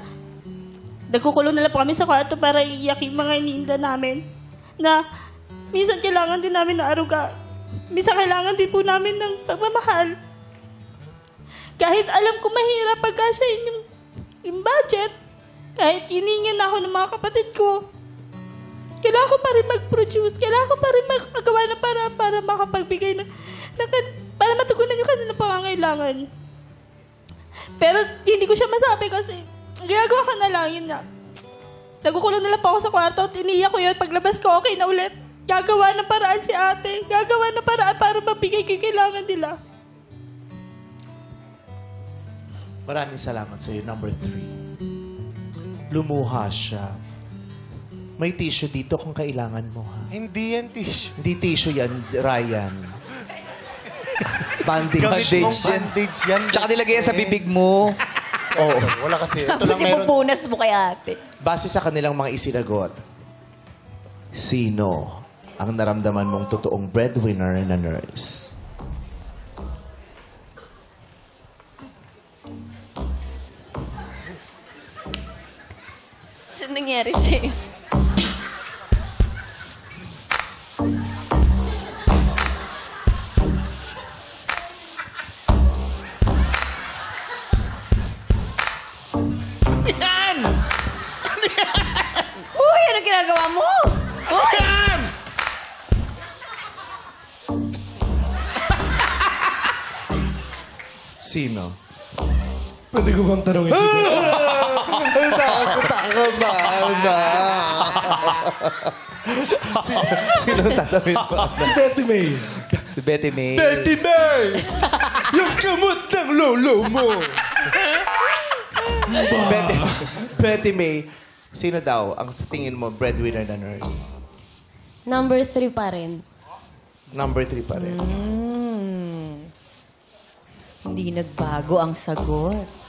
Speaker 7: nagkukulong na lang po kami sa kwarto para iiyak yung mga iniinda namin. Na minsan kailangan din namin ng aruga. Minsan kailangan din po namin ng pagmamahal. Kahit alam ko mahirap pagkasyahin yung budget, kahit hiningan ako ng mga kapatid ko, kailangan ko pa rin mag-produce, kailangan ko pa rin magagawa na para makapagbigay para matugunan yung kanilang pangangailangan. Pero hindi ko siya masabi kasi ginagawa ko na lang yun na. Nagkukulong na lang po ako sa kwarto at iniiyak ko yun. Paglabas ko, okay na ulit. Gagawa ng paraan si ate. Gagawa ng paraan para mabigay ko yung kailangan nila.
Speaker 1: Maraming salamat sa iyo. Number 3. Lumuha siya. May tissue dito kung kailangan mo, ha?
Speaker 12: Hindi yan tissue.
Speaker 1: Hindi tissue yan, Ryan. Bandage.
Speaker 12: Bandage yan.
Speaker 2: Tsaka nilagay yan sa bibig mo.
Speaker 1: Oo.
Speaker 12: Wala kasi. Ito
Speaker 3: Tapos
Speaker 12: lang meron.
Speaker 3: ipupunas mo kay ate.
Speaker 1: Base sa kanilang mga isinagot, sino ang naramdaman mong totoong breadwinner na nurse?
Speaker 3: Ano nangyari sa'yo?
Speaker 6: Yan!
Speaker 3: Uy, ano ginagawa mo? Uy!
Speaker 6: Yan!
Speaker 1: Sino?
Speaker 4: Pwede ko bang tanongin si
Speaker 1: Takot ba? Sino tatawin pa?
Speaker 4: Si Betty May.
Speaker 2: Si Betty May.
Speaker 1: Betty May! Yung kamot ng lolo mo! Betty May, sino daw ang sa tingin mo breadwinner na nurse?
Speaker 10: Number 3 pa rin.
Speaker 1: Number 3 pa rin.
Speaker 3: Hindi nagbago ang sagot.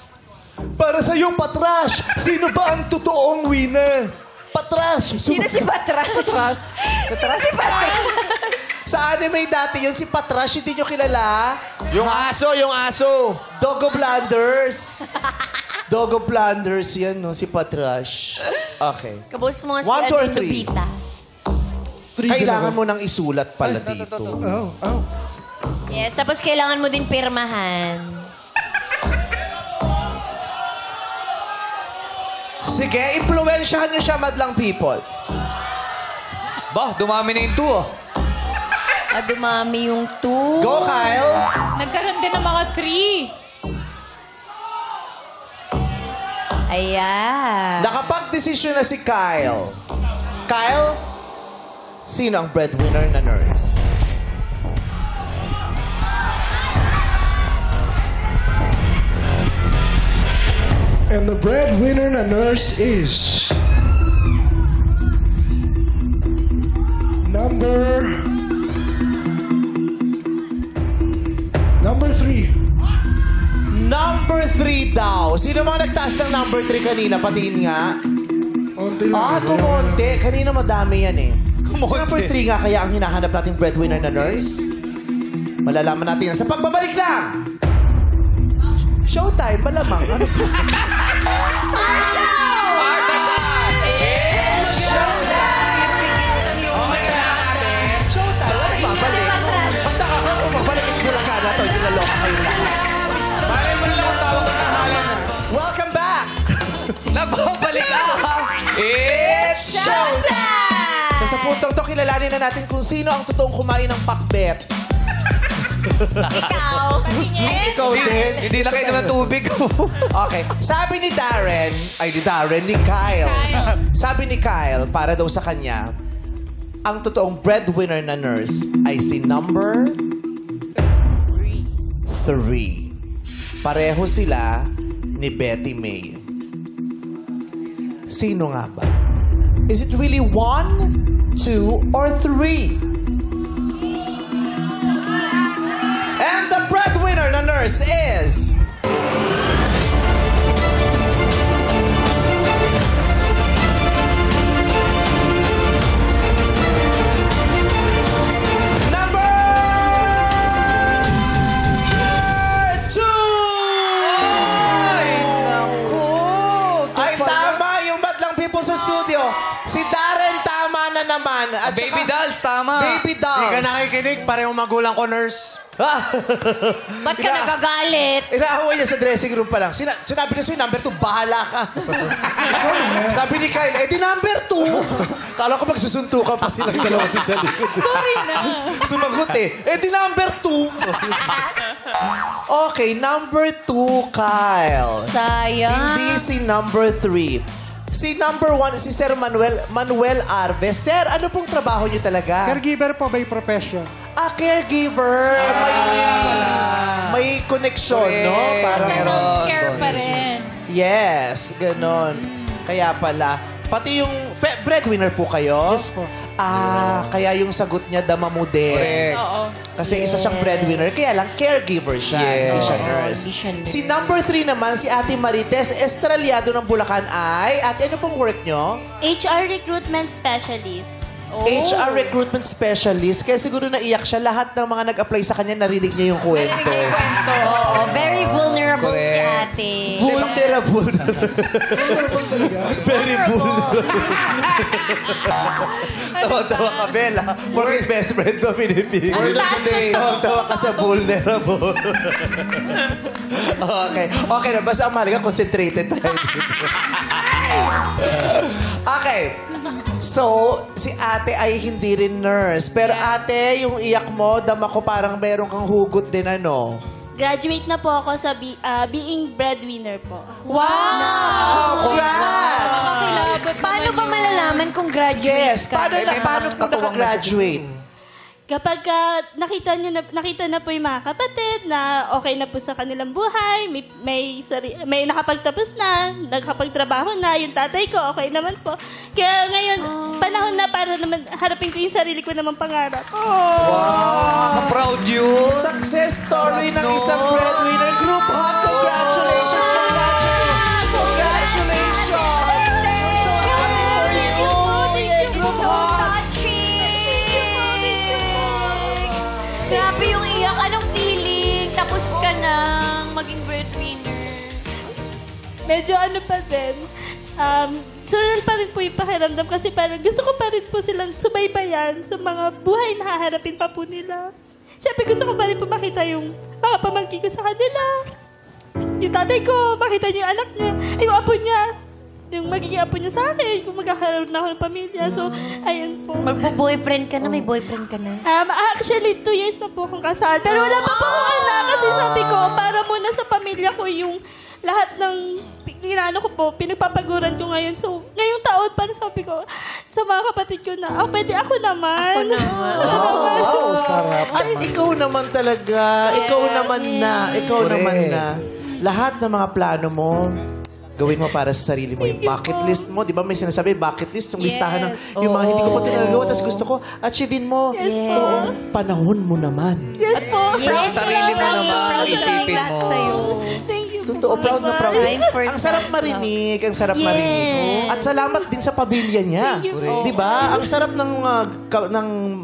Speaker 1: Para sa iyong Patrash, sino ba ang totoong winner? Patrash!
Speaker 3: Sino si Patrash?
Speaker 1: Patrash?
Speaker 3: Sino si Patrash?
Speaker 1: Sa anime dati yun, si Patrash, hindi nyo kilala?
Speaker 6: Yung aso!
Speaker 1: Doggo Blanders. Doggo Blanders yan, no? Si Patrash. Okay.
Speaker 3: Kabos mo nga si
Speaker 1: 1, 2, or 3?
Speaker 3: Nobita.
Speaker 1: Kailangan mo nang isulat pala dito.
Speaker 3: Yes, tapos kailangan mo din pirmahan.
Speaker 1: Sige, impluwensyahan niyo siya, madlang people.
Speaker 2: Bah, dumami na yung 2, oh.
Speaker 3: Dumami yung 2.
Speaker 1: Go, Kyle!
Speaker 5: Nagkaroon din ng mga 3.
Speaker 3: Ayan.
Speaker 1: Nakapag-desisyon na si Kyle. Kyle, sino ang breadwinner na nurse?
Speaker 4: And the breadwinner na nurse is... Number 3.
Speaker 1: Number 3 daw. Sino mga nagtaas ng number 3 kanina? Patingin nga.
Speaker 4: Konti lang.
Speaker 1: Kumonte. Kanina madami yan eh. Kumonte. Number 3 nga kaya ang hinahanap nating breadwinner na nurse? Malalaman natin yan sa pagbabalik lang. Showtime, malamang. Ano po? Showtime, ano ba? Balik. Basta ka kung magbalik at bulaga na to, nilaloka kayo lahat. Welcome back!
Speaker 2: Nagbabalik ako. It's
Speaker 3: Showtime!
Speaker 1: So, sa puntong to, kilalanin na natin kung sino ang totoong kumain ng pakbet.
Speaker 3: Ikaw.
Speaker 1: Ikaw din.
Speaker 2: Hindi na kayo naman tubig.
Speaker 1: Okay. Sabi ni Kyle. Sabi ni Kyle, para daw sa kanya, ang totoong breadwinner na nurse ay si number 3. Pareho sila ni Betty May. Sino nga ba? Is it really 1, 2, or 3? And the breadwinner na nurse is... sa studio, si Darren tama na naman. At
Speaker 2: Baby Dolls, tama.
Speaker 1: Baby Dolls.
Speaker 12: Hindi ka nakikinig, parehong magulang ko, nurse.
Speaker 3: Ba't ka nagagalit?
Speaker 1: Inaaway niya sa dressing room pa lang. Sinabi niya sa'yo, number 2, bahala ka. Sabi ni Kyle, di number 2. Kala ko magsusuntukan pa silang dalawa doon sa likod.
Speaker 5: Sorry na.
Speaker 1: Sumagot di number 2. Okay, number 2, Kyle.
Speaker 3: Sayang.
Speaker 1: Hindi si number 3. Si number 1, si Sir Manuel Arves. Sir, ano pong trabaho niyo talaga?
Speaker 8: Caregiver po by profession.
Speaker 1: Caregiver. May connection, no? Parang
Speaker 5: Self-care pa rin.
Speaker 1: yes, ganon. Kaya pala. Pati yung breadwinner po kayo?
Speaker 8: Yes po.
Speaker 1: Kaya yung sagot niya dama mo din.
Speaker 2: Correct.
Speaker 5: Oo.
Speaker 1: Kasi isa siyang breadwinner, kaya lang caregiver siya, hindi siya nurse. Si number 3 naman, si Ate Marites Estraliado ng Bulacan ay, Ate, ano pong work nyo?
Speaker 7: HR Recruitment Specialist.
Speaker 1: HR Recruitment Specialist. Kaya siguro naiyak siya. Lahat ng mga nag-apply sa kanya, narinig niya yung kwento.
Speaker 3: Oo, very vulnerable si ate.
Speaker 1: Vulnerable. Very vulnerable. Tawa-tawa ka, Bella. Porkit best friend ko, pinipili. Tawa-tawa ka sa vulnerable. Okay na. Basta ang mahalaga, concentrated tayo. Okay. So, si ate ay hindi rin nurse. Pero ate, yung iyak mo, dama ko parang meron kang hugot din, ano?
Speaker 7: Graduate na po ako sa being breadwinner po.
Speaker 1: Wow! Congrats!
Speaker 3: Paano ba malalaman kung graduate
Speaker 1: Yes,
Speaker 3: ka?
Speaker 1: paano po nakagraduate?
Speaker 7: Kapag nakita na po yung mga kapatid na okay na po sa kanilang buhay, may nakapagtapos na, nakapagtrabaho na, yung tatay ko, okay naman po. Kaya ngayon, panahon na para naman harapin ko yung sarili ko namang pangarap.
Speaker 2: Wow! Proud you.
Speaker 1: Success story ng isang breadwinner. Group hug, congratulations! Congratulations! I'm so happy for you! Yay, group hug!
Speaker 3: Grabe yung iyak. Anong feeling? Tapos ka nang maging breadwinner.
Speaker 7: Medyo ano pa din. Surreal pa rin po yung pakiramdam kasi parang gusto ko pa rin po silang subaybayan sa mga buhay na haharapin pa po nila. Siyempre gusto ko pa rin po makita yung mga pamangkin ko sa kanila. Yung tatay ko, makita niyo yung anak niya, ay yung apo niya. Yung magiging apo niya sa akin, kung magkakaroon na ako ng pamilya. So, ayun po.
Speaker 3: Magbo-boyfriend ka na? May boyfriend ka na?
Speaker 7: Actually, 2 years na po akong kasal. Pero wala pa po akong anak kasi sabi ko, para muna sa pamilya ko yung lahat ng ginano ko po, pinagpapaguran ko ngayon. So, ngayong taon, parang sabi ko sa mga kapatid ko na, pwede ako naman.
Speaker 1: Wow, sarap. At ikaw naman talaga. Ikaw naman na. Lahat ng mga plano mo, Gawin mo para sa sarili mo yung bucket list mo. Di ba may sinasabi, bucket list, yung listahan ng yung mga hindi ko pa ito nagagawa, tapos gusto ko, achievein mo.
Speaker 10: Yes po.
Speaker 1: Oo, panahon mo naman.
Speaker 7: Yes po.
Speaker 2: Proud sarili mo naman, isipin mo.
Speaker 7: Thank you.
Speaker 1: Totoo, proud na proud.
Speaker 3: Time for
Speaker 1: Ang sarap marinig, ang sarap marinig. At salamat din sa pamilya niya. Di ba? Ang sarap ng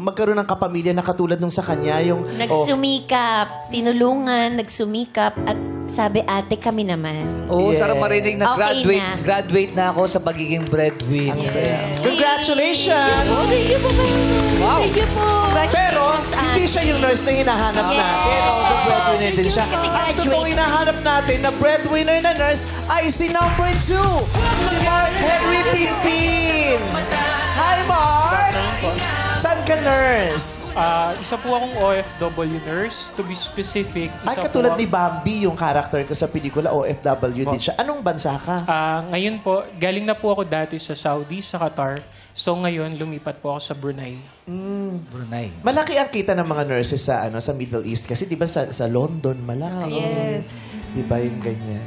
Speaker 1: magkaroon ng kapamilya na katulad nung sa kanya. Yung,
Speaker 3: Nagsumikap, tinulungan, nagsumikap, at sabi, ate, kami naman.
Speaker 2: Oo, sarap marinig na
Speaker 3: Okay na.
Speaker 2: graduate na ako sa pagiging breadwinner.
Speaker 1: Ang saya. Congratulations!
Speaker 7: Thank you po kayo.
Speaker 2: Wow.
Speaker 7: Thank you po.
Speaker 1: Pero, hindi siya yung nurse na hinahanap natin. The breadwinner din siya.
Speaker 3: Kasi
Speaker 1: Ang
Speaker 3: graduate.
Speaker 1: totoong hinahanap natin na breadwinner na nurse ay si number 2. Si Mark Henry Pinpin. Hi, Mark! Saan ka nurse?
Speaker 9: Isa po akong OFW nurse. To be specific,
Speaker 1: Ay,
Speaker 9: isa
Speaker 1: katulad
Speaker 9: po,
Speaker 1: ni Bambi, yung character ko sa pelikula, OFW din siya. Anong bansa ka?
Speaker 9: ngayon po, galing na po ako dati sa Saudi, sa Qatar. So ngayon, lumipat po ako sa Brunei.
Speaker 2: Brunei.
Speaker 1: Malaki ang kita ng mga nurses sa sa Middle East kasi 'di ba sa London malaki.
Speaker 5: Yes.
Speaker 1: 'Di ba yung ganyan?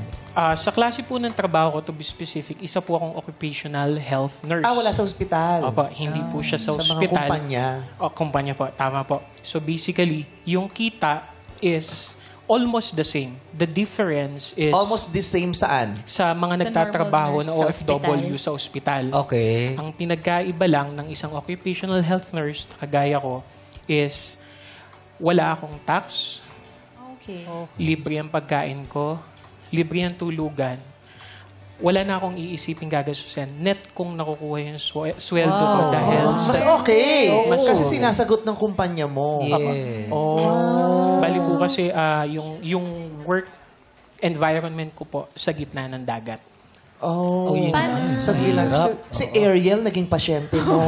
Speaker 9: Sa klase po ng trabaho ko, to be specific, isa po akong occupational health nurse.
Speaker 1: Wala sa ospital.
Speaker 9: Opo, hindi po siya sa
Speaker 1: Sa
Speaker 9: ospital.
Speaker 1: mga kumpanya.
Speaker 9: Kumpanya po, tama po. So basically, yung kita is almost the same. The difference is...
Speaker 1: Almost the same saan?
Speaker 9: Sa mga nagtatrabaho na OFW sa ospital.
Speaker 2: Okay.
Speaker 9: Ang pinagkaiba lang ng isang occupational health nurse, kagaya ko, is wala akong tax,
Speaker 5: Okay.
Speaker 9: libre ang pagkain ko, libre ang tulugan, wala na akong iisipin gagasusin. Net kong nakukuha yung sweldo ko dahil
Speaker 1: Mas okay. Kasi sinasagot ng kumpanya mo.
Speaker 2: Yes.
Speaker 9: Bali po kasi yung work environment ko po sa gitna ng dagat.
Speaker 1: Sa si Ariel, naging pasyente mo.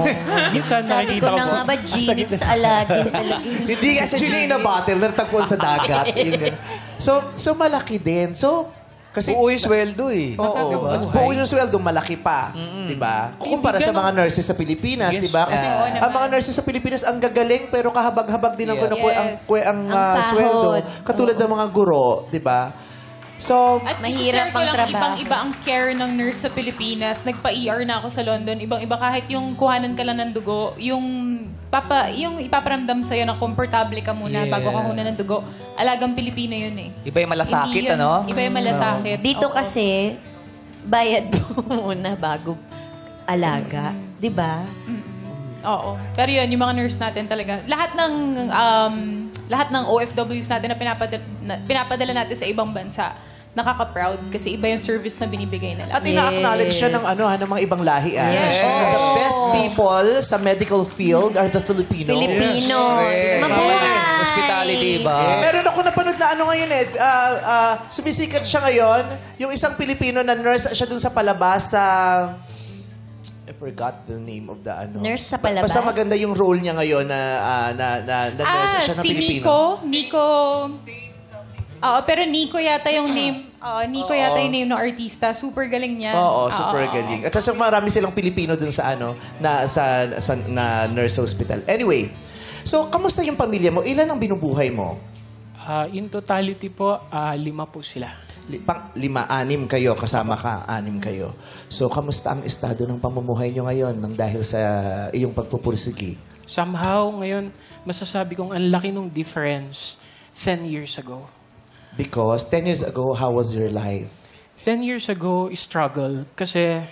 Speaker 9: Minsan
Speaker 3: Sabi ko na nga ba, Ginit sa Aladdin talaga.
Speaker 1: Hindi kasi Gina na battle, natagpuan sa dagat. Yung ganun. So malaki din. So, kasi...
Speaker 2: Buo yung sweldo eh.
Speaker 1: Oo. Buo yung sweldo, malaki pa. Di ba? Kumpara sa mga nurses sa Pilipinas, di ba? Kasi ang mga nurses sa Pilipinas, ang gagaling, pero kahabag-habag din ang sweldo. Katulad ng mga guro, di ba? So,
Speaker 5: At
Speaker 3: mahirap
Speaker 5: i-share ko
Speaker 3: ang
Speaker 5: lang,
Speaker 3: trabaho.
Speaker 5: ibang-iba ang care ng nurse sa Pilipinas. Nagpa-ER na ako sa London. Ibang-iba kahit yung kuhanan ka lang ng dugo, yung ipaparamdam sa'yo na komportable ka muna bago ka kunan ng dugo. Alagang Pilipino yun eh.
Speaker 2: Iba yung malasakit,
Speaker 5: Hindi yun-
Speaker 2: ano?
Speaker 5: Iba yung malasakit.
Speaker 3: Dito
Speaker 5: Oo.
Speaker 3: kasi, bayad mo muna bago alaga. Di ba?
Speaker 5: Oo. Pero yun, yung mga nurse natin talaga. Lahat ng OFWs natin na pinapadala natin sa ibang bansa, nakaka-proud kasi iba yung service na binibigay nila.
Speaker 1: at ina-acknowledge siya ng ng mga ibang lahi. The best people sa medical field are the Filipinos.
Speaker 3: Filipinos. Mabuhay!
Speaker 2: Hospitality ba?
Speaker 1: Meron ako napanood na ngayon sumisikat siya ngayon. Yung isang Pilipino na nurse siya dun sa palabas sa... I forgot the name of the
Speaker 3: Nurse sa palabas?
Speaker 1: Basta maganda yung role niya ngayon na nurse siya na
Speaker 5: si
Speaker 1: Pilipino.
Speaker 5: Nico. Oo, pero Nico yata yung name. Nico yata yung name ng artista. Super galing niya.
Speaker 1: Oo, super galing. At tapos marami silang Pilipino dun sa na nurse hospital. Anyway, so kamusta yung pamilya mo? Ilan ang binubuhay mo?
Speaker 9: In totality po, 5 po sila.
Speaker 1: 6 kayo, kasama ka, 6 kayo. So, kamusta ang estado ng pamumuhay nyo ngayon nang dahil sa iyong pagpupursigi?
Speaker 9: Somehow, ngayon, masasabi kong ang laki ng difference 10 years ago.
Speaker 1: Because 10 years ago, how was your life?
Speaker 9: 10 years ago, struggle. Kasi,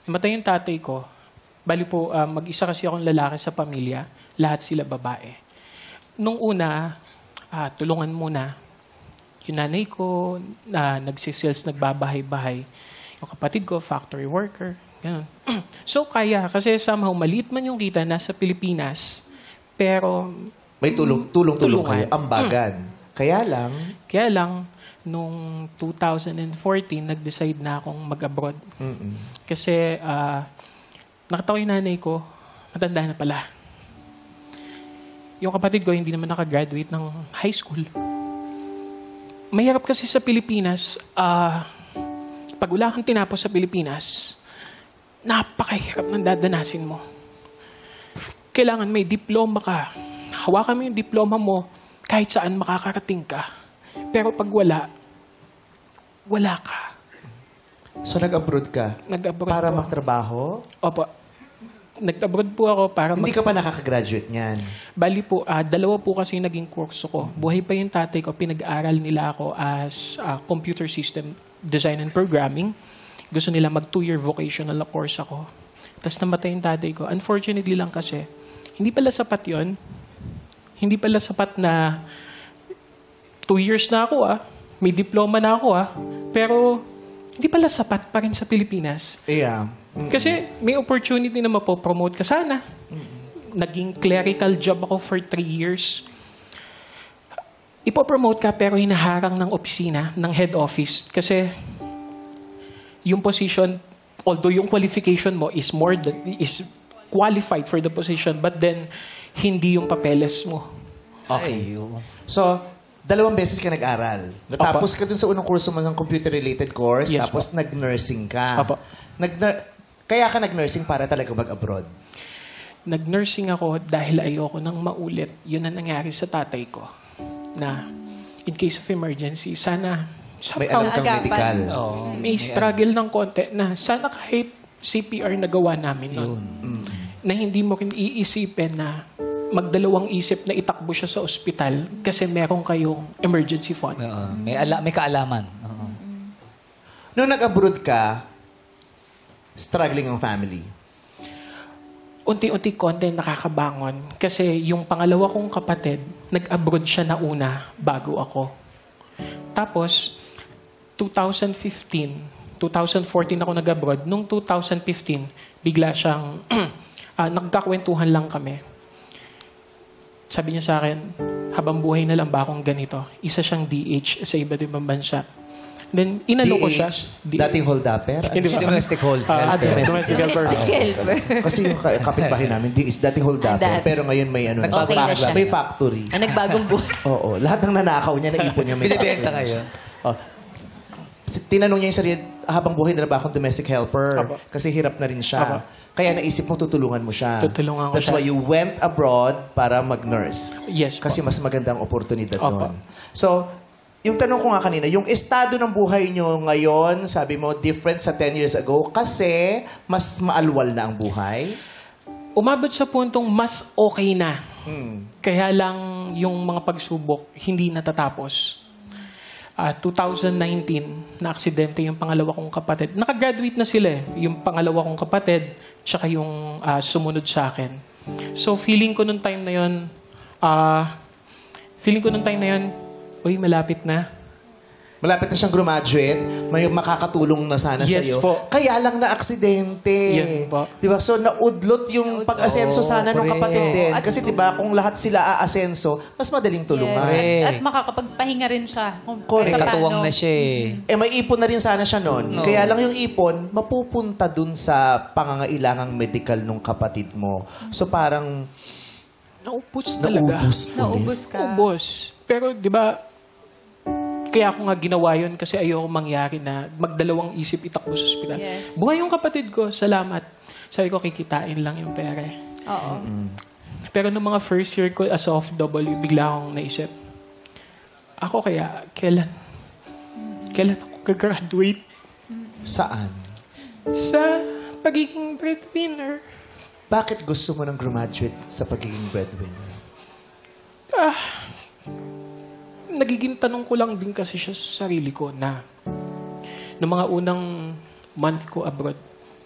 Speaker 9: namatay yung tatay ko. Bali po, mag-isa kasi akong lalaki sa pamilya. Lahat sila babae. Nung una, tulungan muna. Yung nanay ko, nagsisales, nagbabahay-bahay. Yung kapatid ko, factory worker. Ganun. So, kaya. Kasi somehow, maliit man yung kita, nasa Pilipinas. Pero...
Speaker 1: May tulong-tulong kayo, ambagan. Kaya lang, nung 2014, nag-decide na akong mag-abroad. Kasi, nakatawa yung nanay ko, matanda na pala. Yung kapatid ko, hindi naman nakagraduate ng high school. Mahirap kasi sa Pilipinas, pag wala kang tinapos sa Pilipinas, napakahirap ng dadanasin mo. Kailangan may diploma ka. Hawakan mo yung diploma mo, kahit saan makakarating ka. Pero pag wala ka. So, nag-abroad ka?
Speaker 9: Nag-abroad
Speaker 1: Para
Speaker 9: po.
Speaker 1: magtrabaho?
Speaker 9: Opo. Nag-abroad po ako para
Speaker 1: Hindi ka pa nakakagraduate niyan.
Speaker 9: Bali po, dalawa po kasi naging kurso ko. Buhay pa yung tatay ko, pinag-aral nila ako as computer system design and programming. Gusto nila mag 2-year vocational na course ako. Tapos namatay yung tatay ko. Unfortunately lang kasi, hindi pala sapat yon. Hindi pala sapat na 2 years na ako may diploma na ako pero hindi pala sapat pa rin sa Pilipinas.
Speaker 1: Yeah.
Speaker 9: Kasi may opportunity na mapopromote ka sana. Naging clerical job ako for 3 years. Ipopromote ka pero hinaharang ng opisina, ng head office. Kasi yung position, although yung qualification mo is qualified for the position, but then hindi yung papeles mo.
Speaker 1: Okay. So, 2 beses ka nag-aral. Natapos ka dun sa unang kurso mo ng computer-related course,
Speaker 9: Yes,
Speaker 1: tapos nag-nursing ka.
Speaker 9: Opo.
Speaker 1: Kaya ka nag-nursing para talaga mag-abroad?
Speaker 9: Nag-nursing ako dahil ayoko nang maulit. Yun ang nangyari sa tatay ko. Na, in case of emergency, sana
Speaker 1: May alam kang medical.
Speaker 9: may struggle ng konti na sana kahit CPR nagawa namin nun. Na hindi mo rin iisipin na magdalawang isip na itakbo siya sa ospital kasi meron kayong emergency fund.
Speaker 2: May kaalaman.
Speaker 1: Nung nag-abroad ka, struggling ang family.
Speaker 9: Unti-unti konti nakakabangon. Kasi yung pangalawa kong kapatid, nag-abroad siya na una bago ako. Tapos, 2014 ako nag-abroad. Nung 2015, bigla siyang, nagkakwentuhan lang kami. Sabi niya sa akin, habang buhay na lang ba akong ganito? Isa siyang DH sa iba't ibang bansa. Then, inalo ko siya.
Speaker 1: Dating hold-upper?
Speaker 9: Hindi ba?
Speaker 2: Domestic helper.
Speaker 9: Domestic helper.
Speaker 1: Kasi yung kapitbahay namin, DH, dating hold-upper. Pero ngayon may
Speaker 3: Okay na siya.
Speaker 1: may factory.
Speaker 3: Nagbagong buhay.
Speaker 1: Oo. Lahat ng nanakaw niya, naipon niya.
Speaker 2: Binibenta ngayon.
Speaker 1: Tinanong niya yung sarili, habang buhay na ba akong domestic helper?
Speaker 9: Apo.
Speaker 1: Kasi hirap na rin siya.
Speaker 9: Apo.
Speaker 1: Kaya naisip mo, tutulungan mo siya.
Speaker 9: Tutulungan ko
Speaker 1: That's
Speaker 9: siya.
Speaker 1: why you went abroad para mag-nurse.
Speaker 9: Yes po.
Speaker 1: Kasi mas magandang oportunidad
Speaker 9: Apo.
Speaker 1: doon. So, yung tanong ko nga kanina, yung estado ng buhay nyo ngayon, sabi mo, different sa 10 years ago kasi mas maalwal na ang buhay?
Speaker 9: Umabot sa puntong mas okay na. Kaya lang yung mga pagsubok hindi natatapos. 2019, na-aksidente yung pangalawa kong kapatid. Nakagraduate na sila yung pangalawa kong kapatid tsaka yung sumunod sa akin. So feeling ko nung time na yun, uy, malapit na.
Speaker 1: Malapit na siyang graduate, may makakatulong na sana
Speaker 9: Yes
Speaker 1: sa'yo.
Speaker 9: po.
Speaker 1: Kaya lang na-aksidente.
Speaker 9: Yan po.
Speaker 1: Diba? So, naudlot yung pag-asenso sana ng kapatid din. Kasi diba, kung lahat sila aasenso, mas madaling tulungan.
Speaker 5: At makakapagpahinga rin siya.
Speaker 1: Correct.
Speaker 2: Katuwang na siya
Speaker 1: may ipon na rin sana siya noon. Kaya lang yung ipon, mapupunta dun sa pangangailangang medical nung kapatid mo. So, parang
Speaker 9: Naubos talaga.
Speaker 3: Naubos ka.
Speaker 9: Naubos. Pero, di ba, kaya ako nga ginawa yun kasi ayoko mangyari na magdalawang isip itakbo sa ospital.
Speaker 5: Yes.
Speaker 9: Buhay yung kapatid ko, salamat. Sabi ko, kikitain lang yung pera.
Speaker 5: Oo.
Speaker 9: Pero nung mga first year ko as OFW, bigla akong naisip, ako kaya, kailan ako gagraduate?
Speaker 1: saan?
Speaker 9: Sa pagiging breadwinner.
Speaker 1: Bakit gusto mo ng graduate sa pagiging breadwinner?
Speaker 9: Nagiging tanong ko lang din kasi siya sa sarili ko na noong mga unang month ko abroad,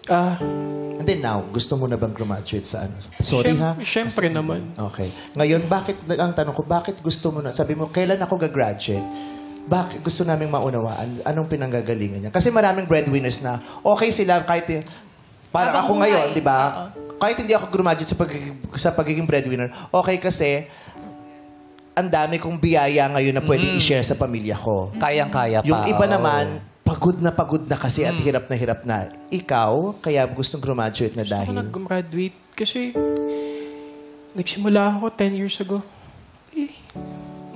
Speaker 1: And then now, gusto mo na bang graduate sa ano? Sorry ha?
Speaker 9: Siyempre naman.
Speaker 1: Okay. Ngayon, ang tanong ko, bakit gusto mo na? Sabi mo, kailan ako gagraduate? Bakit gusto naming maunawaan? Anong pinanggagalingan niya? Kasi maraming breadwinners na okay sila kahit parang ako ngayon, di ba? Kahit hindi ako graduate sa pagiging breadwinner, okay kasi ang dami kong biyaya ngayon na pwedeng i-share sa pamilya ko.
Speaker 2: Kayang-kaya pa.
Speaker 1: Yung iba naman, pagod na kasi at hirap na. Ikaw, kaya gustong graduate na
Speaker 9: Gusto ko
Speaker 1: dahil...
Speaker 9: nag-graduate kasi nagsimula ako 10 years ago.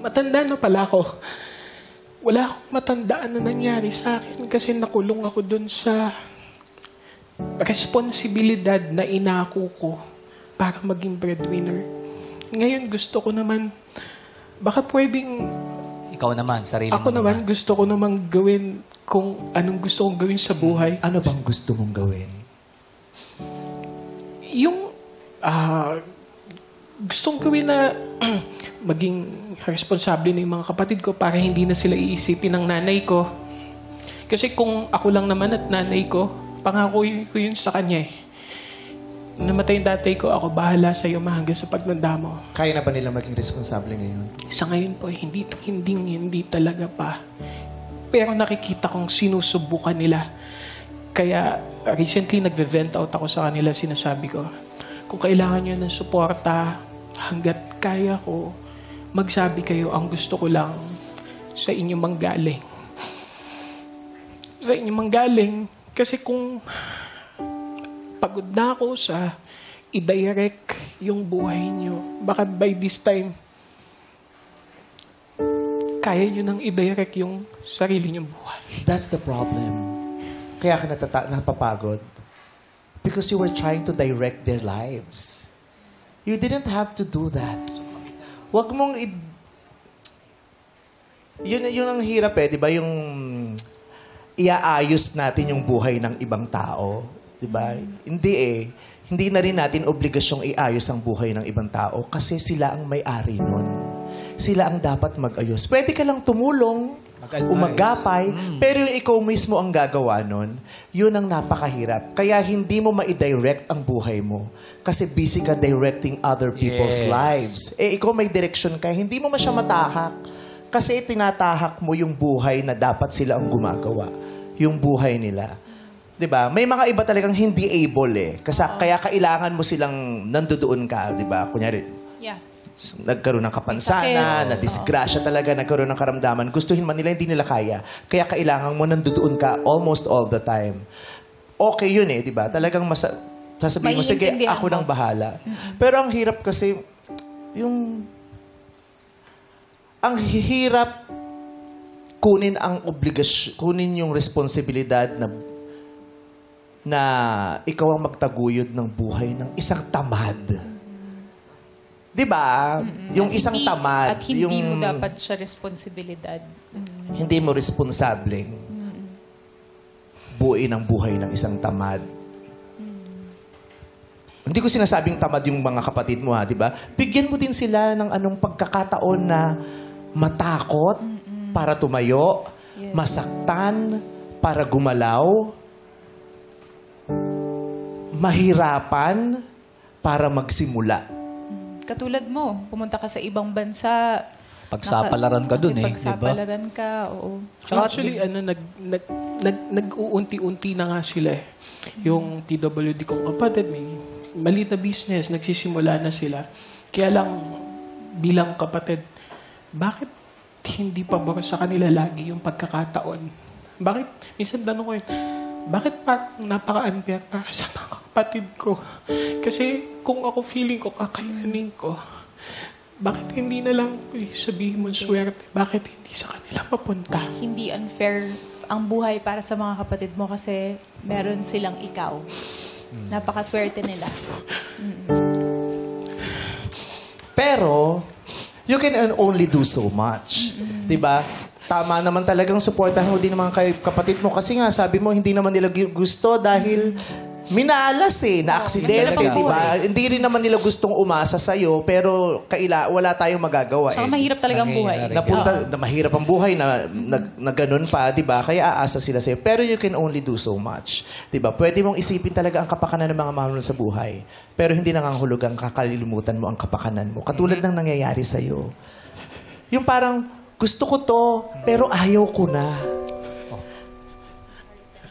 Speaker 9: Matanda na pala ako. Wala akong matandaan na nangyari sa akin kasi nakulong ako dun sa responsibilidad na inako ko para maging breadwinner. Ngayon gusto ko naman, baka pwedeng
Speaker 2: Ikaw naman, sarili
Speaker 9: ako
Speaker 2: mo
Speaker 9: naman gusto ko naman gawin kung anong gusto kong gawin sa buhay.
Speaker 1: Ano bang gusto mong gawin?
Speaker 9: Yung gusto kong gawin na maging responsable na yung mga kapatid ko para hindi na sila iisipin ng nanay ko. Kasi kung ako lang naman at nanay ko, pangako ko yun sa kanya eh. Namatay yung tatay ko, ako bahala sa iyo hanggang sa pagtanda mo.
Speaker 1: Kaya na ba nila maging responsable ngayon?
Speaker 9: Sa ngayon po, hindi talaga pa. Pero nakikita kong sinusubukan nila. Kaya recently nagve-vent out ako sa kanila, sinasabi ko, kung kailangan nyo ng suporta, hanggat kaya ko, magsabi kayo, ang gusto ko lang sa inyo manggaling. Sa inyo manggaling. Kasi kung pagod na ako sa i-direct yung buhay nyo, baka by this time, kaya nyo nang i-direct yung sarili nyong buhay.
Speaker 1: That's the problem. Kaya ka napapagod. Because you were trying to direct their lives. You didn't have to do that. Huwag mong yun ang hirap eh, di ba? Yung iaayos natin yung buhay ng ibang tao. Di ba? Hindi eh. Hindi na rin natin obligasyong iayos ang buhay ng ibang tao kasi sila ang may-ari nun. Sila ang dapat mag-ayos. Pwede ka lang tumulong, umagapay, pero yung ikaw mismo ang gagawa nun, yun ang napakahirap. Kaya hindi mo ma-direct ang buhay mo kasi busy ka directing other people's lives. Eh, ikaw may direction ka, hindi mo siya matahak kasi tinatahak mo yung buhay na dapat sila ang gumagawa. Yung buhay nila. 'Di ba? May mga iba talagang hindi able eh. Kasi kaya kailangan mo silang nandoon ka, 'di ba? Kunyari, nagkaroon ng kapansanan, na disgrasya talaga, nagkaroon ng karamdaman. Gustuhin man nila, hindi nila kaya. Kaya kailangan mo nandoon ka almost all the time. Okay yun eh, 'di ba? Talagang sasabihin mo, sige, ako nang bahala. Pero ang hirap kasi ang hirap kunin ang obligasyon, kunin yung responsibilidad na ikaw ang magtaguyod ng buhay ng isang tamad. 'Di ba? Yung isang tamad.
Speaker 5: At hindi mo dapat siya responsibilidad.
Speaker 1: Hindi mo responsableng buuin ang buhay ng isang tamad. Hindi ko sinasabing tamad yung mga kapatid mo, ha, 'di ba? Bigyan mo din sila ng anong pagkakataon na matakot para tumayo, masaktan para gumalaw, mahirapan para magsimula.
Speaker 5: Katulad mo, pumunta ka sa ibang bansa.
Speaker 2: Pagsapalaran ka dun eh,
Speaker 5: Pagsapalaran ka, oo.
Speaker 9: Actually, nag-uunti-unti na nga sila eh. Yung PWD kong kapatid, may maliit na business, nagsisimula na sila. Kaya lang, bilang kapatid, bakit hindi pabor sa kanila lagi yung pagkakataon? Bakit, minsan tanong ko yun, bakit parang napaka-unfair para sa mga kapatid ko? Kasi kung ako feeling ko, kakayanin ko, bakit hindi na lang sabihin mo swerte? Bakit hindi sa kanila mapunta?
Speaker 5: Hindi unfair ang buhay para sa mga kapatid mo kasi meron silang ikaw. Napakaswerte nila.
Speaker 1: Pero, you can only do so much. 'Di ba? Tama naman talagang suportahan mo din mga kapatid mo kasi nga sabi mo hindi naman nila gusto dahil minalas eh, na aksidente, di ba? Hindi rin naman nila gustong umasa sa'yo pero wala tayong magagawa
Speaker 5: Saka
Speaker 1: eh.
Speaker 5: mahirap talaga ang buhay.
Speaker 1: Na mahirap ang buhay na ganun pa, di ba? Kaya aasa sila sa'yo. Pero you can only do so much. Di ba? Pwede mong isipin talaga ang kapakanan ng mga mahal sa buhay. Pero hindi nangangahulugang kakalimutan mo ang kapakanan mo. Katulad ng nangyayari sa'yo. Yung parang, gusto ko to, pero ayaw ko na.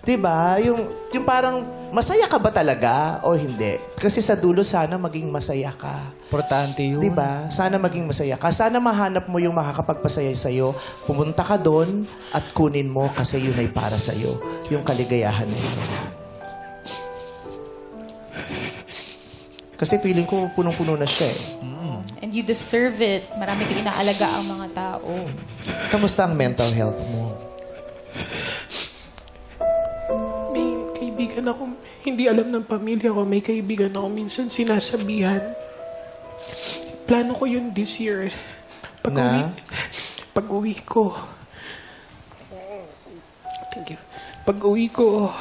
Speaker 1: Diba? Yung parang, masaya ka ba talaga o hindi? Kasi sa dulo, sana maging masaya ka.
Speaker 2: Importante yun.
Speaker 1: Diba? Sana maging masaya ka. Sana mahanap mo yung makakapagpasaya sa'yo. Pumunta ka doon at kunin mo kasi yun ay para sa'yo. Yung kaligayahan na yun. Kasi feeling ko punong-puno na siya eh.
Speaker 5: And you deserve it. Marami kang inaalaga ang mga tao.
Speaker 1: Kamusta ang mental health mo?
Speaker 9: May kaibigan ako, hindi alam ng pamilya ko, may kaibigan ako minsan sinasabihan. Plano ko yun this year. Pag-uwi ko, Thank you. Pag-uwi ko,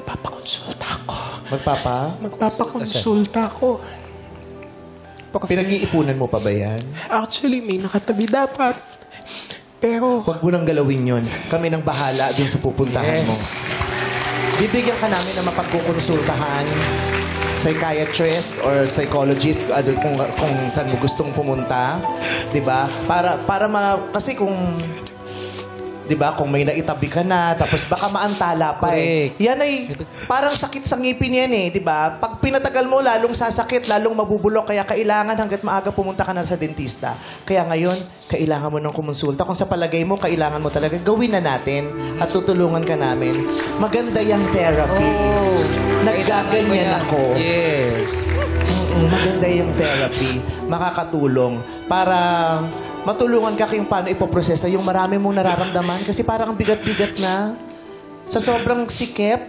Speaker 9: papakonsulta ako. Magpapakonsulta ako.
Speaker 1: Pinag-iipunan mo pa ba yan?
Speaker 9: Actually, may nakatabi dapat. Pero...
Speaker 1: Huwag mo nang galawin yun. Kami nang bahala dun sa pupuntahan mo. Bibigyan ka namin ng mapagkukonsultahan, psychiatrist or psychologist kung saan mo gustong pumunta. Diba? Kasi kung... Diba? Kung may naitabi ka na, tapos baka maantala pa eh. Yan ay parang sakit sa ngipin yan eh. Diba? Pag pinatagal mo, lalong sasakit, lalong mabubulok. Kaya kailangan hanggat maaga pumunta ka na sa dentista. Kaya ngayon, kailangan mo ng kumonsulta. Kung sa palagay mo, kailangan mo talaga, gawin na natin at tutulungan ka namin. Maganda yung therapy. Naggaganyan ako.
Speaker 2: Yes.
Speaker 1: Maganda yung therapy. Makakatulong para matulungan ka kung paano ipoprosesa yung marami mong nararamdaman kasi parang bigat-bigat na. Sa sobrang sikip,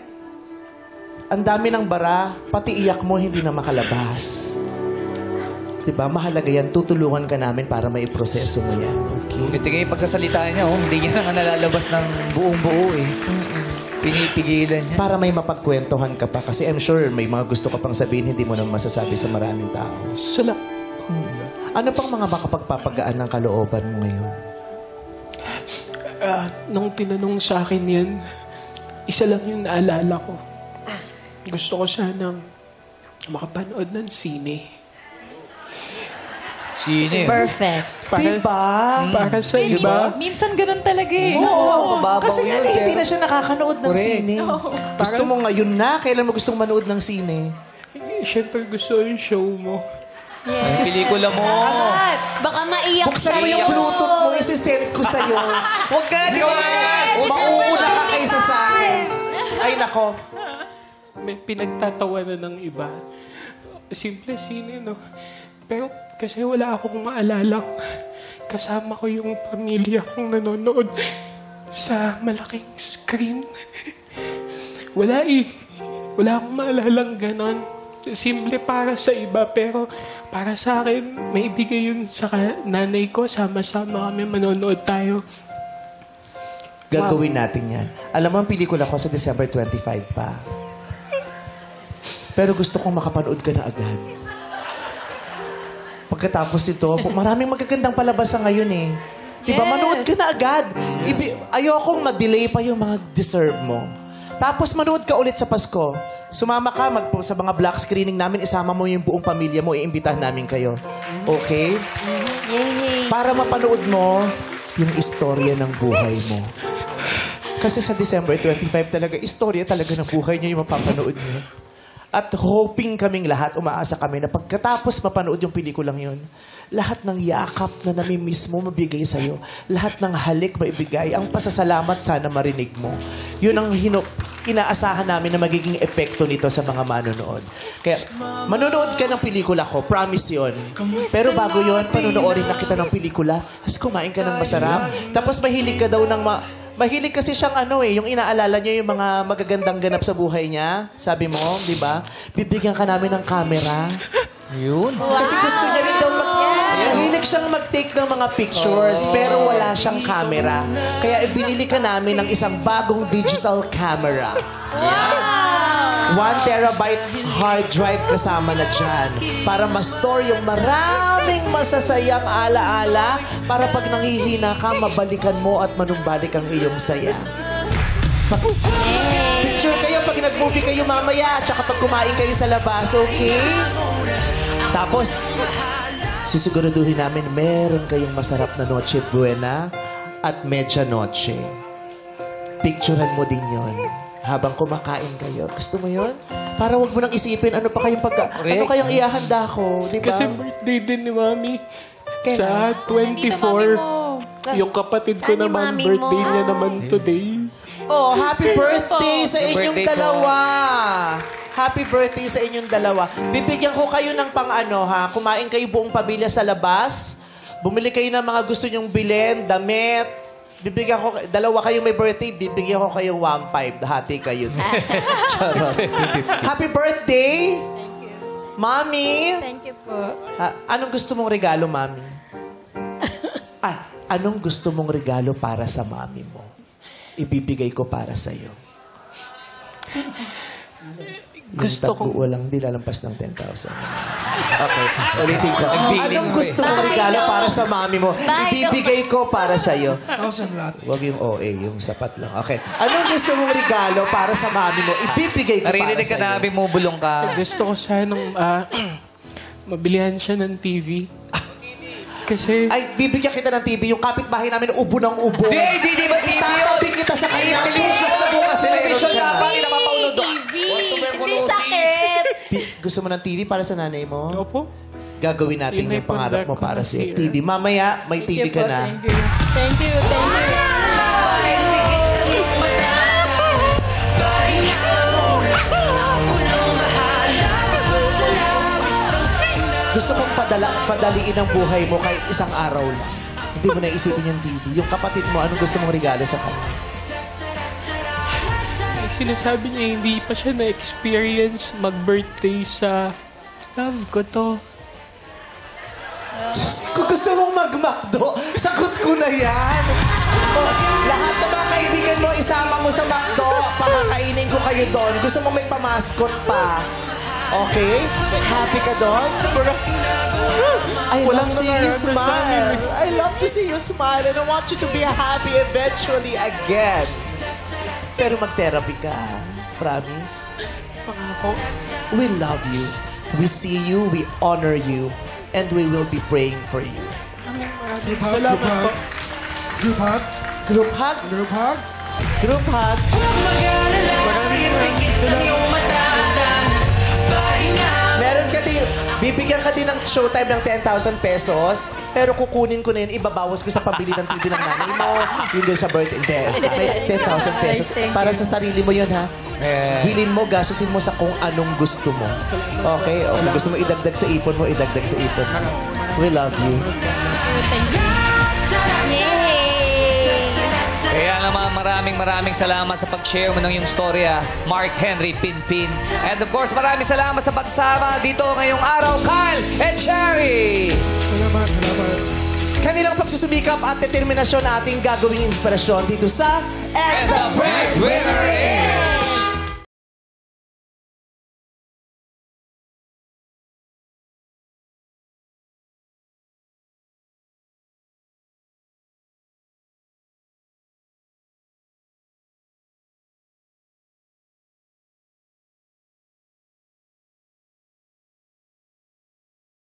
Speaker 1: ang dami ng bara, pati iyak mo hindi na makalabas. Diba? Mahalaga yan. Tutulungan ka namin para maiproseso mo yan. Okay?
Speaker 2: Ito yung pagsasalitaan niya, hindi niya nga nalalabas ng buong-buo eh. Pinipigilan niya.
Speaker 1: Para may mapagkwentuhan ka pa kasi I'm sure may mga gusto ka pang sabihin hindi mo nang masasabi sa maraming tao. Ano pang mga makapagpapagaan ng kalooban mo ngayon?
Speaker 9: Nung tinanong sa akin yan, isa lang yung naalala ko. Gusto ko sanang makapanood ng sine.
Speaker 2: Sine?
Speaker 3: Perfect.
Speaker 9: Para sa iba.
Speaker 5: Minsan ganun talaga eh.
Speaker 1: Kasi nga hindi na siya nakakanood ng sine. Gusto mo ngayon na? Kailan mo gustong manood ng sine?
Speaker 9: Siyempre gusto yung show mo.
Speaker 2: Ang pelikula mo.
Speaker 3: Baka maiyak
Speaker 1: Buksan mo yung Bluetooth mo, isi-send ko sa'yo.
Speaker 2: Huwag ka naman!
Speaker 1: Mauuna ka kaysa sa akin. Ay, nako.
Speaker 9: May pinagtatawanan ng iba. Simple sine, no? Pero kasi wala akong maalala. Kasama ko yung pamilya kong nanonood sa malaking screen. Wala eh. Wala akong maalalang ganon. Simple para sa iba, pero para sa akin, may ibigay yun sa nanay ko. Sama-sama kami manonood tayo.
Speaker 1: Gagawin natin yan. Alam mo, ang pelikula ko sa December 25 pa. Pero gusto kong makapanood ka na agad. Pagkatapos nito, maraming magagandang palabas ngayon eh. Diba? Manood ka na agad. Ayokong ma-delay pa yung mga deserve mo. Tapos manood ka ulit sa Pasko. Sumama ka sa mga black screening namin, isama mo yung buong pamilya mo, iimbitahan namin kayo. Okay? Para mapanood mo yung istorya ng buhay mo. Kasi sa December 25 talaga, istorya talaga ng buhay niyo yung mapapanood niyo. At hoping kaming lahat, umaasa kami na pagkatapos mapanood yung pelikulang yun, lahat ng yakap na namimiss mo mabigay sa'yo. Lahat ng halik maibigay. Ang pasasalamat sana marinig mo. Yun ang inaasahan namin na magiging epekto nito sa mga manonood. Kaya, manonood ka ng pelikula ko. Promise yun. Pero bago yun, panonoorin na kita ng pelikula. Tapos kumain ka ng masarap. Tapos mahilig ka daw ng mahilig kasi siyang yung inaalala niya yung mga magagandang ganap sa buhay niya. Sabi mo, di ba? Bibigyan ka namin ng camera.
Speaker 2: Yun.
Speaker 1: Kasi gusto niya rin daw mahilig siyang mag-take ng mga pictures, pero wala siyang camera. Kaya binili ka namin ng isang bagong digital camera. 1 terabyte hard drive kasama na dyan. Para ma-store yung maraming masasayang alaala para pag nanghihina ka, mabalikan mo at manumbalik ang iyong saya. Picture kayo pag nag-movie kayo mamaya at saka pag kumain kayo sa labas, okay? Tapos, sisiguraduhin namin meron kayong masarap na Noche Buena at Medianoche. Picturean mo din yon habang kumakain kayo. Gusto mo yon? Para wag mo nang isipin ano kayang ihahanda ko, di ba?
Speaker 9: Kasi birthday din ni Mami. Sa 24. Yung kapatid ko naman, birthday niya naman today.
Speaker 1: Oh, happy birthday sa inyong dalawa. Happy birthday sa inyong dalawa. Bibigyan ko kayo ng kumain kayo buong pamilya sa labas. Bumili kayo ng mga gusto nyong bilhin, damit. Bibigyan ko, dalawa kayo may birthday, bibigyan ko kayo 1.5. Hati kayo. Charot. Happy birthday!
Speaker 7: Thank you.
Speaker 1: Mami!
Speaker 7: Thank you po.
Speaker 1: Anong gusto mong regalo, Mami? anong gusto mong regalo para sa mami mo? Ibibigay ko para sa'yo.
Speaker 9: Gusto ko...
Speaker 1: Walang nilalampas ng 10,000. Okay, ulitin ko. Anong gusto mong regalo para sa mami mo? Ibibigay ko para sa'yo.
Speaker 4: 1,000 lahat.
Speaker 1: Huwag yung OA, yung sapat lang. Okay. Anong gusto mong regalo para sa mami mo? Ibibigay ko para
Speaker 2: Narinig ka
Speaker 1: sa'yo.
Speaker 2: namin, bumubulong ka.
Speaker 9: Gusto ko sanang mabilihan siya ng TV. Kasi...
Speaker 1: Ay, bibigyan kita ng TV. Yung kapitbahay namin, ubo ng ubo.
Speaker 2: Hindi ba TV yun?
Speaker 1: Itatabi kita sa kanya. Television na bukas.
Speaker 2: Television
Speaker 1: meron ka
Speaker 2: na. Hindi na mapaulo doon.
Speaker 3: Hindi sakit.
Speaker 1: Gusto mo ng TV para sa nanay mo?
Speaker 9: Opo.
Speaker 1: Gagawin natin
Speaker 9: Yun ay
Speaker 1: yung pangarap mo
Speaker 9: pangarap ko
Speaker 1: para sa
Speaker 9: kasi,
Speaker 1: TV. Mamaya, may TV ka na.
Speaker 7: Thank you.
Speaker 1: Gusto kong padaliin ang buhay mo kahit isang araw lang. Hindi mo naisipin yung TV. Yung kapatid mo, anong gusto mong regalo sa kanya?
Speaker 9: Sinasabi niya hindi pa siya na-experience mag-birthday sa love ko to.
Speaker 1: Diyos ko, gusto mong mag-McDo? Sagot ko na yan. Lahat ng mga kaibigan mo, isama mo sa McDo. Pakakainin ko kayo doon. Gusto mo may pamaskot pa. Okay? Happy ka doon? I love seeing you smile. I love to see you smile and I want you to be happy eventually again. Pero mag-therapy ka. Promise?
Speaker 9: Pangako.
Speaker 1: We love you. We see you. We honor you. And we will be praying for you.
Speaker 9: Salamat po.
Speaker 4: Group hug.
Speaker 1: Group hug?
Speaker 4: Group hug.
Speaker 1: Group hug. Meron ka din, bibigyan ka din ng showtime ng 10,000 pesos, pero kukunin ko na yun, ibabawas ko sa pambili ng TV ng nanay mo, yun din sa birthday. Hindi, may 10,000 pesos. Para sa sarili mo yun, ha? Bilin mo, gastusin mo sa kung anong gusto mo. Okay? O kung gusto mo idagdag sa ipon mo, idagdag sa ipon mo. We love you.
Speaker 2: Kaya naman maraming salamat sa pag-share mo ng iyong storya, Mark Henry Pinpin. And of course, maraming salamat sa pagsama dito ngayong araw, Kyle and Cherry!
Speaker 4: Salamat.
Speaker 1: Kanilang pagsusumikap at determinasyon ating gagawing inspirasyon dito sa And the Breadwinner is...